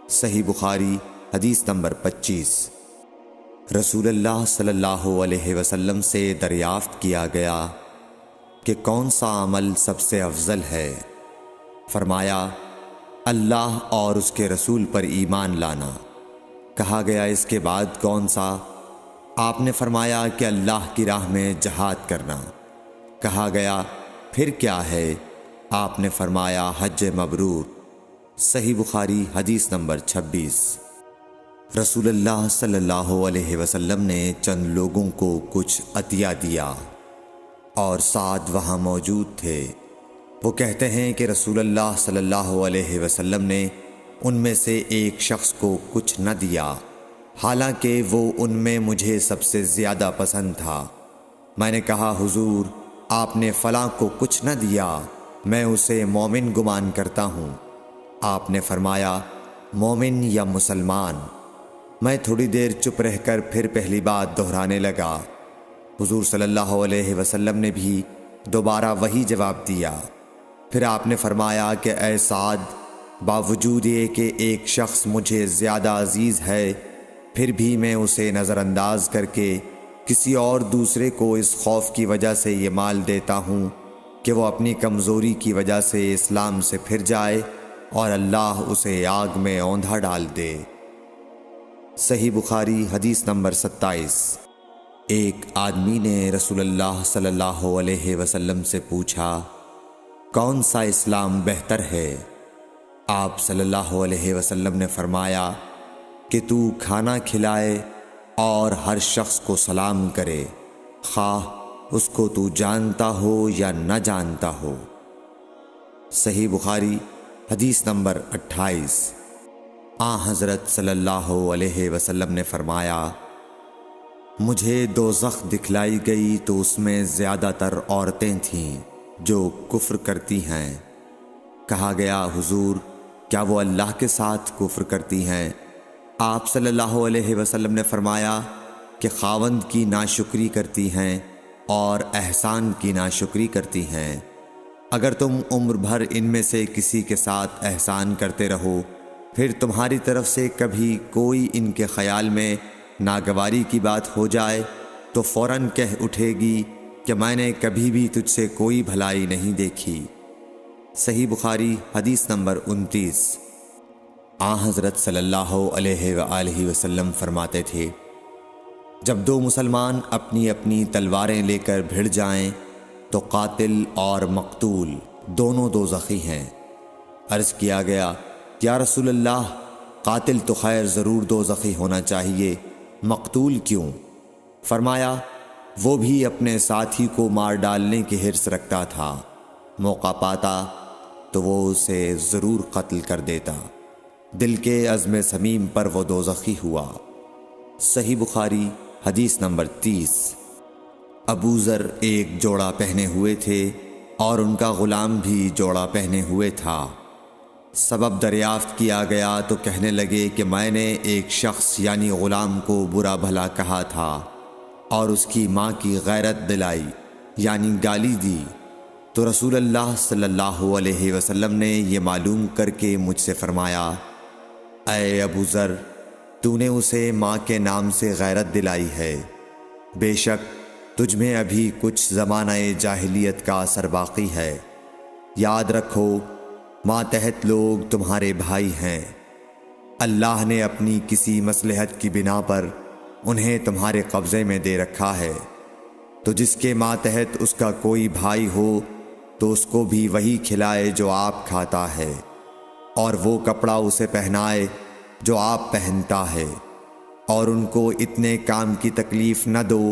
[SPEAKER 2] صحیح بخاری حدیث نمبر 25۔ رسول اللہ صلی اللہ علیہ وسلم سے دریافت کیا گیا کہ کون سا عمل سب سے افضل ہے؟ فرمایا اللہ اور اس کے رسول پر ایمان لانا۔ کہا گیا اس کے بعد کون سا؟ آپ نے فرمایا کہ اللہ کی راہ میں جہاد کرنا۔ کہا گیا پھر کیا ہے؟ آپ نے فرمایا حج مبرور۔ صحیح بخاری حدیث نمبر 26۔ رسول اللہ صلی اللہ علیہ وسلم نے چند لوگوں کو کچھ عطیہ دیا اور سعد وہاں موجود تھے۔ وہ کہتے ہیں کہ رسول اللہ صلی اللہ علیہ وسلم نے ان میں سے ایک شخص کو کچھ نہ دیا، حالانکہ وہ ان میں مجھے سب سے زیادہ پسند تھا۔ میں نے کہا حضور آپ نے فلاں کو کچھ نہ دیا، میں اسے مومن گمان کرتا ہوں۔ آپ نے فرمایا مومن یا مسلمان؟ میں تھوڑی دیر چپ رہ کر پھر پہلی بات دہرانے لگا۔ حضور صلی اللہ علیہ وسلم نے بھی دوبارہ وہی جواب دیا۔ پھر آپ نے فرمایا کہ اے سعد، باوجود یہ کہ ایک شخص مجھے زیادہ عزیز ہے، پھر بھی میں اسے نظر انداز کر کے کسی اور دوسرے کو اس خوف کی وجہ سے یہ مال دیتا ہوں کہ وہ اپنی کمزوری کی وجہ سے اسلام سے پھر جائے اور اللہ اسے آگ میں اوندھا ڈال دے۔ صحیح بخاری حدیث نمبر 27۔ ایک آدمی نے رسول اللہ صلی اللہ علیہ وسلم سے پوچھا کون سا اسلام بہتر ہے؟ آپ صلی اللہ علیہ وسلم نے فرمایا کہ تو کھانا کھلائے اور ہر شخص کو سلام کرے، خواہ اس کو تو جانتا ہو یا نہ جانتا ہو۔ صحیح بخاری حدیث نمبر 28۔ حضرت صلی اللہ علیہ وسلم نے فرمایا مجھے دوزخ دکھلائی گئی تو اس میں زیادہ تر عورتیں تھیں جو کفر کرتی ہیں۔ کہا گیا حضور کیا وہ اللہ کے ساتھ کفر کرتی ہیں؟ آپ صلی اللہ علیہ وسلم نے فرمایا کہ خاوند کی ناشکری کرتی ہیں اور احسان کی ناشکری کرتی ہیں۔ اگر تم عمر بھر ان میں سے کسی کے ساتھ احسان کرتے رہو، پھر تمہاری طرف سے کبھی کوئی ان کے خیال میں ناگواری کی بات ہو جائے تو فوراً کہہ اٹھے گی کہ میں نے کبھی بھی تجھ سے کوئی بھلائی نہیں دیکھی۔ صحیح بخاری حدیث نمبر 29۔ حضرت صلی اللہ علیہ وآلہ وسلم فرماتے تھے جب دو مسلمان اپنی اپنی تلواریں لے کر بھڑ جائیں تو قاتل اور مقتول دونوں دوزخی ہیں۔ عرض کیا گیا یا رسول اللہ قاتل تو خیر ضرور دوزخی ہونا چاہیے، مقتول کیوں؟ فرمایا وہ بھی اپنے ساتھی کو مار ڈالنے کی حرص رکھتا تھا، موقع پاتا تو وہ اسے ضرور قتل کر دیتا، دل کے عزم صمیم پر وہ دوزخی ہوا۔ صحیح بخاری حدیث نمبر 30۔ ابو ذر ایک جوڑا پہنے ہوئے تھے اور ان کا غلام بھی جوڑا پہنے ہوئے تھا۔ سبب دریافت کیا گیا تو کہنے لگے کہ میں نے ایک شخص یعنی غلام کو برا بھلا کہا تھا اور اس کی ماں کی غیرت دلائی یعنی گالی دی، تو رسول اللہ صلی اللہ علیہ وسلم نے یہ معلوم کر کے مجھ سے فرمایا اے ابو ذر تو نے اسے ماں کے نام سے غیرت دلائی ہے، بے شک تجھ میں ابھی کچھ زمانہ جاہلیت کا اثر باقی ہے، یاد رکھو ماتحت لوگ تمہارے بھائی ہیں، اللہ نے اپنی کسی مصلحت کی بنا پر انہیں تمہارے قبضے میں دے رکھا ہے، تو جس کے ماتحت اس کا کوئی بھائی ہو تو اس کو بھی وہی کھلائے جو آپ کھاتا ہے، اور وہ کپڑا اسے پہنائے جو آپ پہنتا ہے، اور ان کو اتنے کام کی تکلیف نہ دو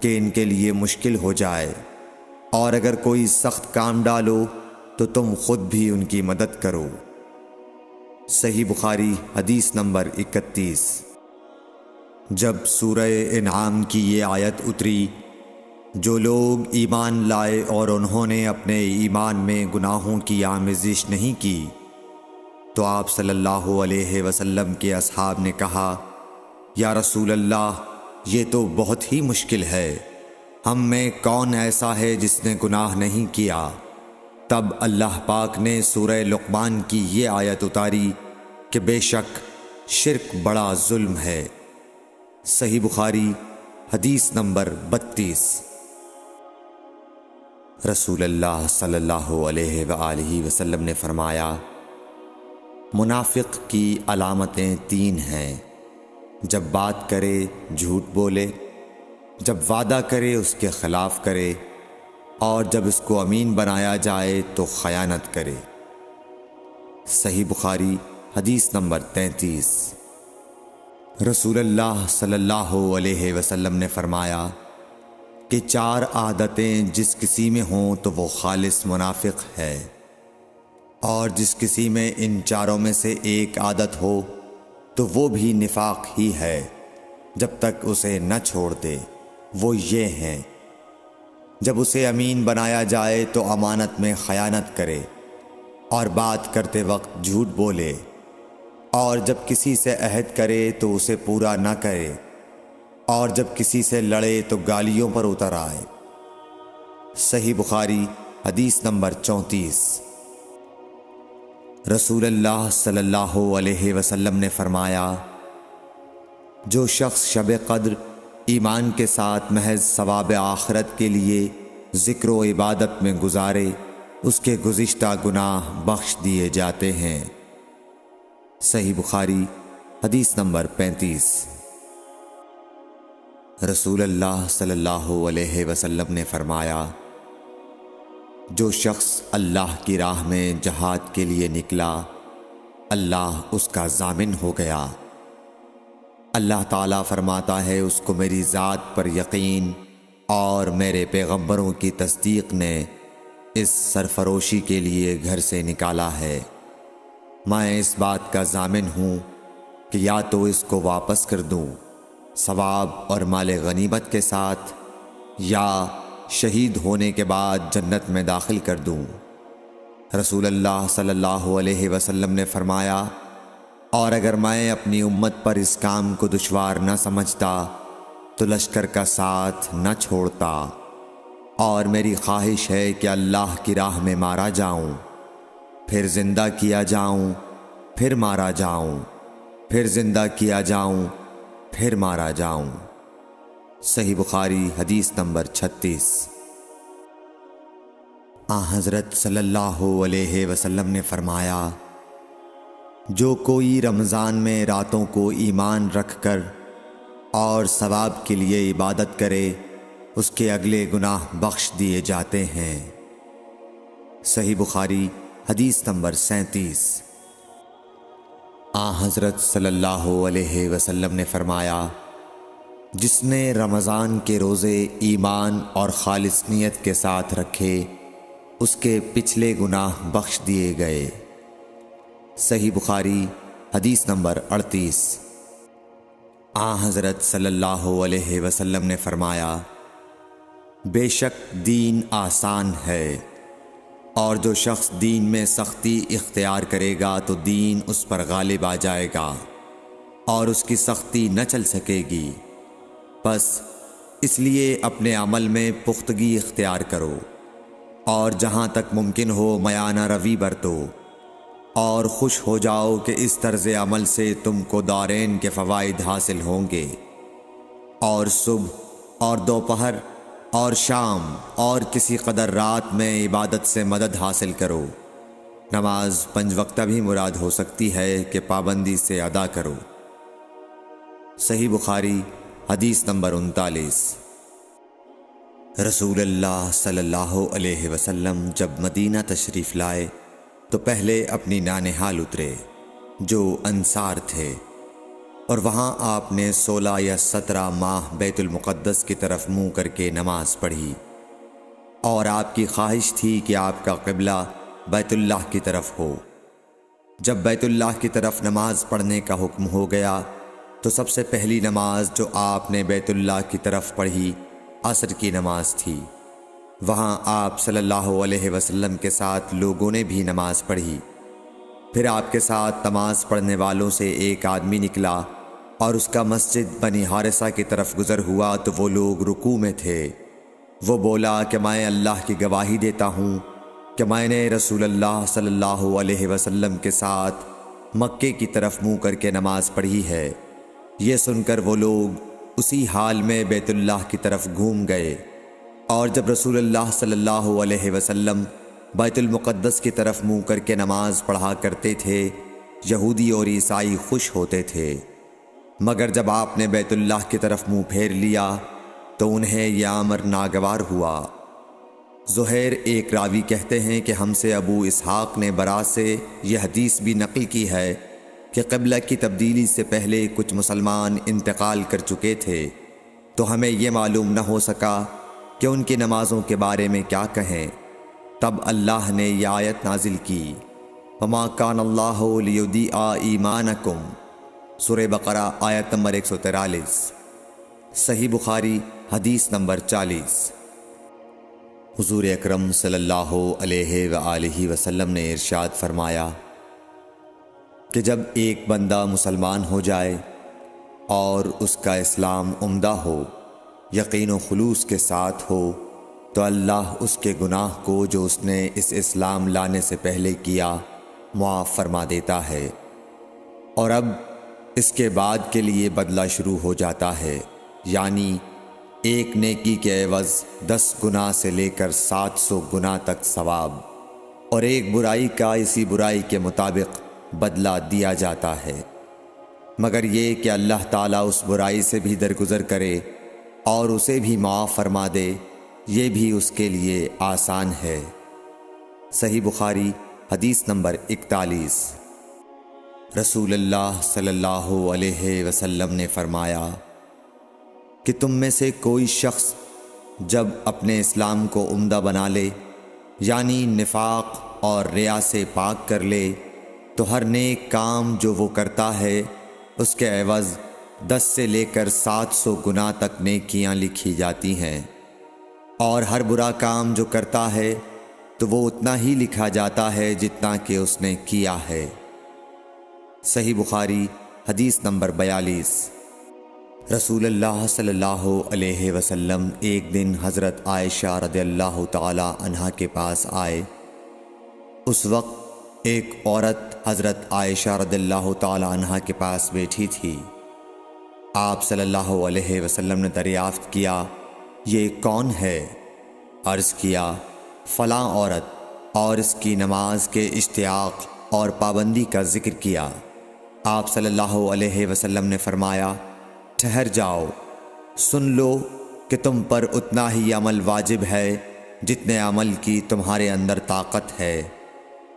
[SPEAKER 2] کہ ان کے لیے مشکل ہو جائے، اور اگر کوئی سخت کام ڈالو تو تم خود بھی ان کی مدد کرو۔ صحیح بخاری حدیث نمبر 31۔ جب سورہ انعام کی یہ آیت اتری جو لوگ ایمان لائے اور انہوں نے اپنے ایمان میں گناہوں کی آمیزش نہیں کی، تو آپ صلی اللہ علیہ وسلم کے اصحاب نے کہا یا رسول اللہ یہ تو بہت ہی مشکل ہے، ہم میں کون ایسا ہے جس نے گناہ نہیں کیا؟ تب اللہ پاک نے سورہ لقمان کی یہ آیت اتاری کہ بے شک شرک بڑا ظلم ہے۔ صحیح بخاری حدیث نمبر 32۔ رسول اللہ صلی اللہ علیہ وآلہ وسلم نے فرمایا، منافق کی علامتیں 3 ہیں: جب بات کرے جھوٹ بولے، جب وعدہ کرے اس کے خلاف کرے، اور جب اس کو امین بنایا جائے تو خیانت کرے۔ صحیح بخاری حدیث نمبر 33۔ رسول اللہ صلی اللہ علیہ وسلم نے فرمایا کہ 4 عادتیں جس کسی میں ہوں تو وہ خالص منافق ہے، اور جس کسی میں ان 4 میں سے ایک عادت ہو تو وہ بھی نفاق ہی ہے جب تک اسے نہ چھوڑ دے۔ وہ یہ ہیں: جب اسے امین بنایا جائے تو امانت میں خیانت کرے، اور بات کرتے وقت جھوٹ بولے، اور جب کسی سے عہد کرے تو اسے پورا نہ کرے، اور جب کسی سے لڑے تو گالیوں پر اتر آئے۔ صحیح بخاری حدیث نمبر 34۔ رسول اللہ صلی اللہ علیہ وسلم نے فرمایا، جو شخص شب قدر ایمان کے ساتھ محض ثواب آخرت کے لیے ذکر و عبادت میں گزارے، اس کے گزشتہ گناہ بخش دیے جاتے ہیں۔ صحیح بخاری حدیث نمبر 35۔ رسول اللہ صلی اللہ علیہ وسلم نے فرمایا، جو شخص اللہ کی راہ میں جہاد کے لیے نکلا، اللہ اس کا ضامن ہو گیا۔ اللہ تعالیٰ فرماتا ہے، اس کو میری ذات پر یقین اور میرے پیغمبروں کی تصدیق نے اس سرفروشی کے لیے گھر سے نکالا ہے۔ میں اس بات کا ضامن ہوں کہ یا تو اس کو واپس کر دوں ثواب اور مال غنیمت کے ساتھ، یا شہید ہونے کے بعد جنت میں داخل کر دوں۔ رسول اللہ صلی اللہ علیہ وسلم نے فرمایا، اور اگر میں اپنی امت پر اس کام کو دشوار نہ سمجھتا تو لشکر کا ساتھ نہ چھوڑتا، اور میری خواہش ہے کہ اللہ کی راہ میں مارا جاؤں، پھر زندہ کیا جاؤں، پھر مارا جاؤں، پھر زندہ کیا جاؤں، پھر مارا جاؤں۔ صحیح بخاری حدیث نمبر 36۔ حضرت صلی اللہ علیہ وسلم نے فرمایا، جو کوئی رمضان میں راتوں کو ایمان رکھ کر اور ثواب کے لیے عبادت کرے، اس کے اگلے گناہ بخش دیے جاتے ہیں۔ صحیح بخاری حدیث نمبر 37۔ حضرت صلی اللہ علیہ وسلم نے فرمایا، جس نے رمضان کے روزے ایمان اور خالص نیت کے ساتھ رکھے، اس کے پچھلے گناہ بخش دیے گئے۔ صحیح بخاری حدیث نمبر 38۔ حضرت صلی اللہ علیہ وسلم نے فرمایا، بے شک دین آسان ہے، اور جو شخص دین میں سختی اختیار کرے گا تو دین اس پر غالب آ جائے گا اور اس کی سختی نہ چل سکے گی۔ بس اس لیے اپنے عمل میں پختگی اختیار کرو، اور جہاں تک ممکن ہو میانہ روی برتو، اور خوش ہو جاؤ کہ اس طرز عمل سے تم کو دارین کے فوائد حاصل ہوں گے، اور صبح اور دوپہر اور شام اور کسی قدر رات میں عبادت سے مدد حاصل کرو۔ نماز 5 وقتہ بھی مراد ہو سکتی ہے کہ پابندی سے ادا کرو۔ صحیح بخاری حدیث نمبر 39۔ رسول اللہ صلی اللہ علیہ وسلم جب مدینہ تشریف لائے تو پہلے اپنی نانہال اترے جو انصار تھے، اور وہاں آپ نے 16 یا 17 ماہ بیت المقدس کی طرف منہ کر کے نماز پڑھی، اور آپ کی خواہش تھی کہ آپ کا قبلہ بیت اللہ کی طرف ہو۔ جب بیت اللہ کی طرف نماز پڑھنے کا حکم ہو گیا تو سب سے پہلی نماز جو آپ نے بیت اللہ کی طرف پڑھی عصر کی نماز تھی۔ وہاں آپ صلی اللہ علیہ وسلم کے ساتھ لوگوں نے بھی نماز پڑھی۔ پھر آپ کے ساتھ نماز پڑھنے والوں سے ایک آدمی نکلا اور اس کا مسجد بنی حارثہ کی طرف گزر ہوا تو وہ لوگ رکوع میں تھے، وہ بولا کہ میں اللہ کی گواہی دیتا ہوں کہ میں نے رسول اللہ صلی اللہ علیہ وسلم کے ساتھ مکے کی طرف منہ کر کے نماز پڑھی ہے۔ یہ سن کر وہ لوگ اسی حال میں بیت اللہ کی طرف گھوم گئے، اور جب رسول اللہ صلی اللہ علیہ وسلم بیت المقدس کی طرف منہ کر کے نماز پڑھا کرتے تھے، یہودی اور عیسائی خوش ہوتے تھے، مگر جب آپ نے بیت اللہ کی طرف منہ پھیر لیا تو انہیں یہ امر ناگوار ہوا۔ زہیر ایک راوی کہتے ہیں کہ ہم سے ابو اسحاق نے برا سے یہ حدیث بھی نقل کی ہے کہ قبلہ کی تبدیلی سے پہلے کچھ مسلمان انتقال کر چکے تھے، تو ہمیں یہ معلوم نہ ہو سکا کہ ان کی نمازوں کے بارے میں کیا کہیں۔ تب اللہ نے یہ آیت نازل کی، وَمَا كَانَ اللَّهُ لِيُضِيعَ إِيمَانَكُمْ، سورہ بقرہ آیت نمبر 143، صحیح بخاری حدیث نمبر 40۔ حضور اکرم صلی اللہ علیہ وآلہ وسلم نے ارشاد فرمایا کہ جب ایک بندہ مسلمان ہو جائے اور اس کا اسلام عمدہ ہو، یقین و خلوص کے ساتھ ہو، تو اللہ اس کے گناہ کو جو اس نے اس اسلام لانے سے پہلے کیا معاف فرما دیتا ہے، اور اب اس کے بعد کے لیے بدلہ شروع ہو جاتا ہے، یعنی ایک نیکی کے عوض 10 گناہ سے لے کر 700 گناہ تک ثواب، اور ایک برائی کا اسی برائی کے مطابق بدلہ دیا جاتا ہے، مگر یہ کہ اللہ تعالیٰ اس برائی سے بھی درگزر کرے اور اسے بھی معاف فرما دے، یہ بھی اس کے لیے آسان ہے۔ صحیح بخاری حدیث نمبر 41۔ رسول اللہ صلی اللہ علیہ وسلم نے فرمایا کہ تم میں سے کوئی شخص جب اپنے اسلام کو عمدہ بنا لے، یعنی نفاق اور ریا سے پاک کر لے، تو ہر نیک کام جو وہ کرتا ہے اس کے عوض 10 سے لے کر 700 گناہ تک نیکیاں لکھی جاتی ہیں، اور ہر برا کام جو کرتا ہے تو وہ اتنا ہی لکھا جاتا ہے جتنا کہ اس نے کیا ہے۔ صحیح بخاری حدیث نمبر 42۔ رسول اللہ صلی اللہ علیہ وسلم ایک دن حضرت عائشہ رضی اللہ تعالی عنہا کے پاس آئے۔ اس وقت ایک عورت حضرت عائشہ رضی اللہ تعالی عنہا کے پاس بیٹھی تھی۔ آپ صلی اللہ علیہ وسلم نے دریافت کیا، یہ کون ہے؟ عرض کیا، فلاں عورت، اور اس کی نماز کے اشتیاق اور پابندی کا ذکر کیا۔ آپ صلی اللہ علیہ وسلم نے فرمایا، ٹھہر جاؤ، سن لو کہ تم پر اتنا ہی عمل واجب ہے جتنے عمل کی تمہارے اندر طاقت ہے۔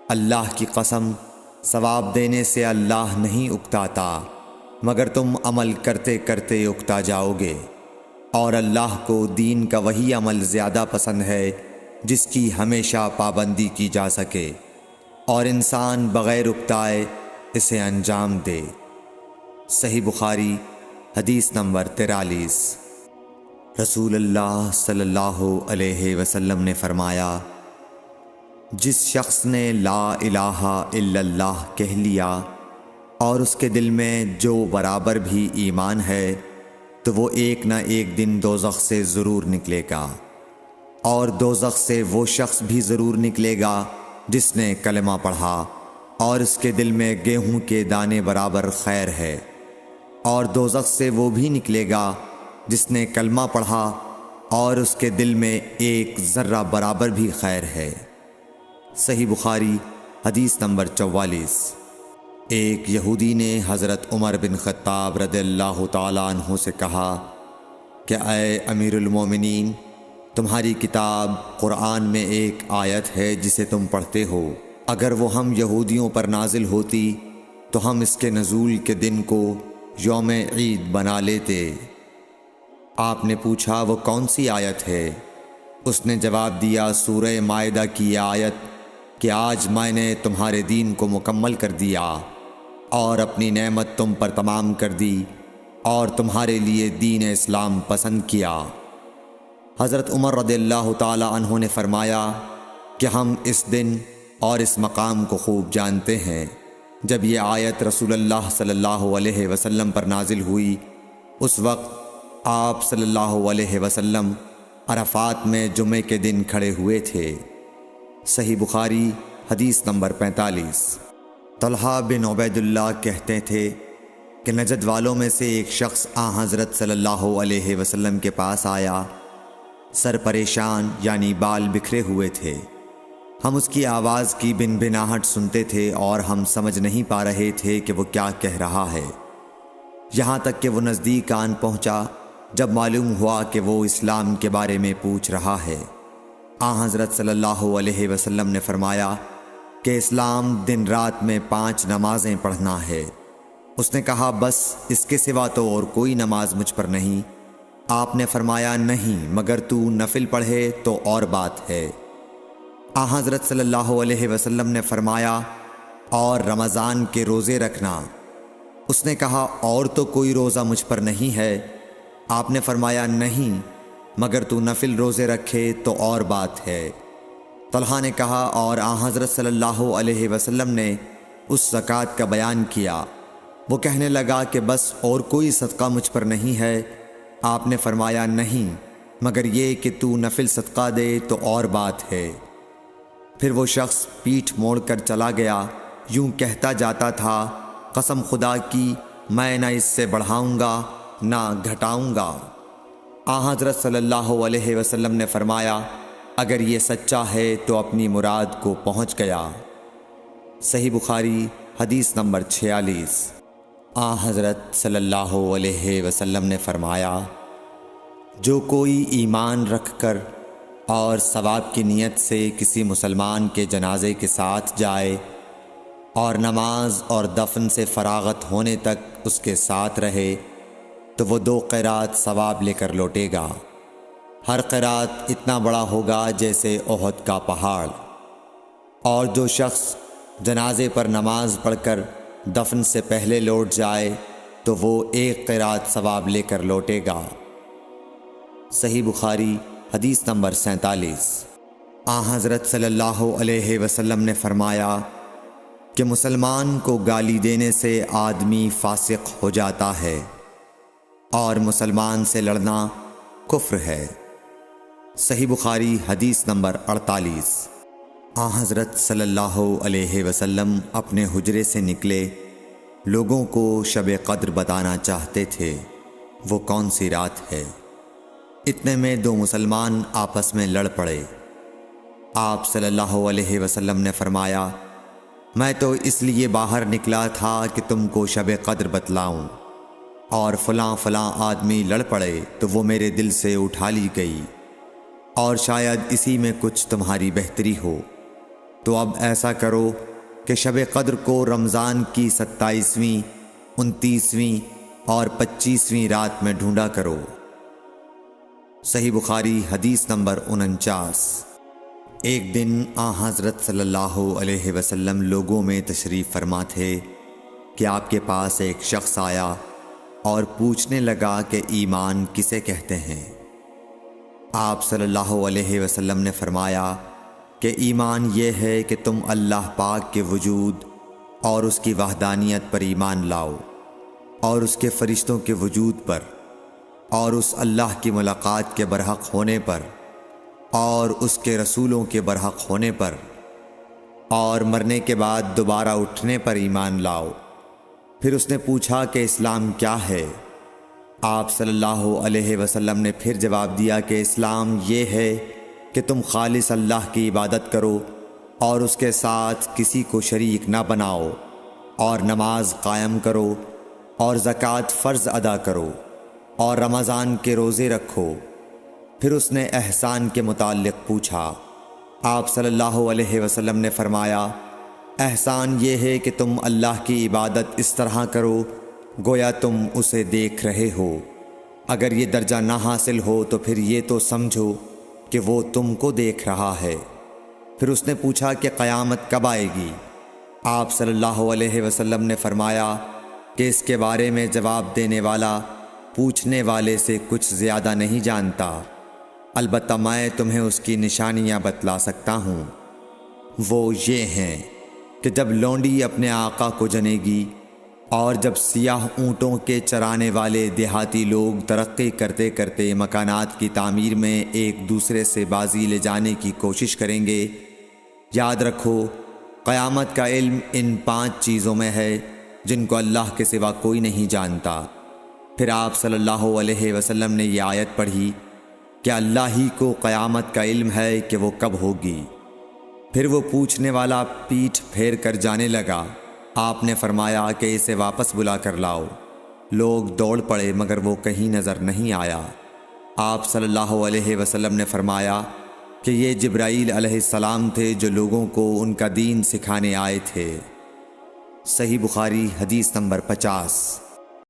[SPEAKER 2] اللہ کی قسم، ثواب دینے سے اللہ نہیں اکتاتا، مگر تم عمل کرتے کرتے اکتا جاؤ گے، اور اللہ کو دین کا وہی عمل زیادہ پسند ہے جس کی ہمیشہ پابندی کی جا سکے، اور انسان بغیر اکتائے اسے انجام دے۔ صحیح بخاری حدیث نمبر 43۔ رسول اللہ صلی اللہ علیہ وسلم نے فرمایا، جس شخص نے لا الہ الا اللہ کہہ لیا اور اس کے دل میں جو برابر بھی ایمان ہے، تو وہ ایک نہ ایک دن دوزخ سے ضرور نکلے گا، اور دوزخ سے وہ شخص بھی ضرور نکلے گا جس نے کلمہ پڑھا اور اس کے دل میں گیہوں کے دانے برابر خیر ہے، اور دوزخ سے وہ بھی نکلے گا جس نے کلمہ پڑھا اور اس کے دل میں ایک ذرہ برابر بھی خیر ہے۔ صحیح بخاری حدیث نمبر 44۔ ایک یہودی نے حضرت عمر بن خطاب رضی اللہ تعالیٰ عنہ سے کہا کہ اے امیر المومنین، تمہاری کتاب قرآن میں ایک آیت ہے جسے تم پڑھتے ہو، اگر وہ ہم یہودیوں پر نازل ہوتی تو ہم اس کے نزول کے دن کو یوم عید بنا لیتے۔ آپ نے پوچھا وہ کون سی آیت ہے؟ اس نے جواب دیا، سورہ مائدہ کی یہ آیت کہ آج میں نے تمہارے دین کو مکمل کر دیا اور اپنی نعمت تم پر تمام کر دی اور تمہارے لیے دین اسلام پسند کیا۔ حضرت عمر رضی اللہ تعالی عنہ نے فرمایا کہ ہم اس دن اور اس مقام کو خوب جانتے ہیں۔ جب یہ آیت رسول اللہ صلی اللہ علیہ وسلم پر نازل ہوئی، اس وقت آپ صلی اللہ علیہ وسلم عرفات میں جمعے کے دن کھڑے ہوئے تھے۔ صحیح بخاری حدیث نمبر 45۔ طلحہ بن عبید اللہ کہتے تھے کہ نجد والوں میں سے ایک شخص حضرت صلی اللہ علیہ وسلم کے پاس آیا، سر پریشان یعنی بال بکھرے ہوئے تھے۔ ہم اس کی آواز کی بنبناہٹ سنتے تھے اور ہم سمجھ نہیں پا رہے تھے کہ وہ کیا کہہ رہا ہے، یہاں تک کہ وہ نزدیک آن پہنچا جب معلوم ہوا کہ وہ اسلام کے بارے میں پوچھ رہا ہے۔ حضرت صلی اللہ علیہ وسلم نے فرمایا کہ اسلام دن رات میں 5 نمازیں پڑھنا ہے۔ اس نے کہا بس اس کے سوا تو اور کوئی نماز مجھ پر نہیں۔ آپ نے فرمایا نہیں، مگر تو نفل پڑھے تو اور بات ہے۔ حضرت صلی اللہ علیہ وسلم نے فرمایا اور رمضان کے روزے رکھنا۔ اس نے کہا اور تو کوئی روزہ مجھ پر نہیں ہے۔ آپ نے فرمایا نہیں، مگر تو نفل روزے رکھے تو اور بات ہے۔ طلحہ نے کہا اور حضرت صلی اللہ علیہ وسلم نے اس زکوٰۃ کا بیان کیا۔ وہ کہنے لگا کہ بس اور کوئی صدقہ مجھ پر نہیں ہے۔ آپ نے فرمایا نہیں، مگر یہ کہ تو نفل صدقہ دے تو اور بات ہے۔ پھر وہ شخص پیٹھ موڑ کر چلا گیا، یوں کہتا جاتا تھا قسم خدا کی میں نہ اس سے بڑھاؤں گا نہ گھٹاؤں گا۔ حضرت صلی اللہ علیہ وسلم نے فرمایا اگر یہ سچا ہے تو اپنی مراد کو پہنچ گیا۔ صحیح بخاری حدیث نمبر 46۔ حضرت صلی اللہ علیہ وسلم نے فرمایا جو کوئی ایمان رکھ کر اور ثواب کی نیت سے کسی مسلمان کے جنازے کے ساتھ جائے اور نماز اور دفن سے فراغت ہونے تک اس کے ساتھ رہے تو وہ 2 قیرات ثواب لے کر لوٹے گا۔ ہر قیرات اتنا بڑا ہوگا جیسے احد کا پہاڑ۔ اور جو شخص جنازے پر نماز پڑھ کر دفن سے پہلے لوٹ جائے تو وہ 1 قیرات ثواب لے کر لوٹے گا۔ صحیح بخاری حدیث نمبر 47۔ حضرت صلی اللہ علیہ وسلم نے فرمایا کہ مسلمان کو گالی دینے سے آدمی فاسق ہو جاتا ہے اور مسلمان سے لڑنا کفر ہے۔ صحیح بخاری حدیث نمبر 48۔ حضرت صلی اللہ علیہ وسلم اپنے حجرے سے نکلے، لوگوں کو شب قدر بتانا چاہتے تھے وہ کون سی رات ہے۔ اتنے میں 2 مسلمان آپس میں لڑ پڑے۔ آپ صلی اللہ علیہ وسلم نے فرمایا میں تو اس لیے باہر نکلا تھا کہ تم کو شب قدر بتلاؤں، اور فلاں فلاں آدمی لڑ پڑے تو وہ میرے دل سے اٹھا لی گئی، اور شاید اسی میں کچھ تمہاری بہتری ہو، تو اب ایسا کرو کہ شب قدر کو رمضان کی 27ویں، 29ویں اور 25ویں رات میں ڈھونڈا کرو۔ صحیح بخاری حدیث نمبر 49۔ ایک دن حضرت صلی اللہ علیہ وسلم لوگوں میں تشریف فرما تھے کہ آپ کے پاس ایک شخص آیا اور پوچھنے لگا کہ ایمان کسے کہتے ہیں۔ آپ صلی اللہ علیہ وسلم نے فرمایا کہ ایمان یہ ہے کہ تم اللہ پاک کے وجود اور اس کی وحدانیت پر ایمان لاؤ، اور اس کے فرشتوں کے وجود پر، اور اس اللہ کی ملاقات کے برحق ہونے پر، اور اس کے رسولوں کے برحق ہونے پر، اور مرنے کے بعد دوبارہ اٹھنے پر ایمان لاؤ۔ پھر اس نے پوچھا کہ اسلام کیا ہے؟ آپ صلی اللہ علیہ وسلم نے پھر جواب دیا کہ اسلام یہ ہے کہ تم خالص اللہ کی عبادت کرو اور اس کے ساتھ کسی کو شریک نہ بناؤ، اور نماز قائم کرو، اور زکوٰۃ فرض ادا کرو، اور رمضان کے روزے رکھو۔ پھر اس نے احسان کے متعلق پوچھا۔ آپ صلی اللہ علیہ وسلم نے فرمایا احسان یہ ہے کہ تم اللہ کی عبادت اس طرح کرو گویا تم اسے دیکھ رہے ہو۔ اگر یہ درجہ نہ حاصل ہو تو پھر یہ تو سمجھو کہ وہ تم کو دیکھ رہا ہے۔ پھر اس نے پوچھا کہ قیامت کب آئے گی؟ آپ صلی اللہ علیہ وسلم نے فرمایا کہ اس کے بارے میں جواب دینے والا پوچھنے والے سے کچھ زیادہ نہیں جانتا، البتہ میں تمہیں اس کی نشانیاں بتلا سکتا ہوں۔ وہ یہ ہیں کہ جب لونڈی اپنے آقا کو جنے گی اور جب سیاہ اونٹوں کے چرانے والے دیہاتی لوگ ترقی کرتے کرتے مکانات کی تعمیر میں ایک دوسرے سے بازی لے جانے کی کوشش کریں گے، یاد رکھو قیامت کا علم ان 5 چیزوں میں ہے جن کو اللہ کے سوا کوئی نہیں جانتا۔ پھر آپ صلی اللہ علیہ وسلم نے یہ آیت پڑھی کہ اللہ ہی کو قیامت کا علم ہے کہ وہ کب ہوگی۔ پھر وہ پوچھنے والا پیٹھ پھیر کر جانے لگا۔ آپ نے فرمایا کہ اسے واپس بلا کر لاؤ۔ لوگ دوڑ پڑے مگر وہ کہیں نظر نہیں آیا۔ آپ صلی اللہ علیہ وسلم نے فرمایا کہ یہ جبرائیل علیہ السلام تھے جو لوگوں کو ان کا دین سکھانے آئے تھے۔ صحیح بخاری حدیث نمبر 50۔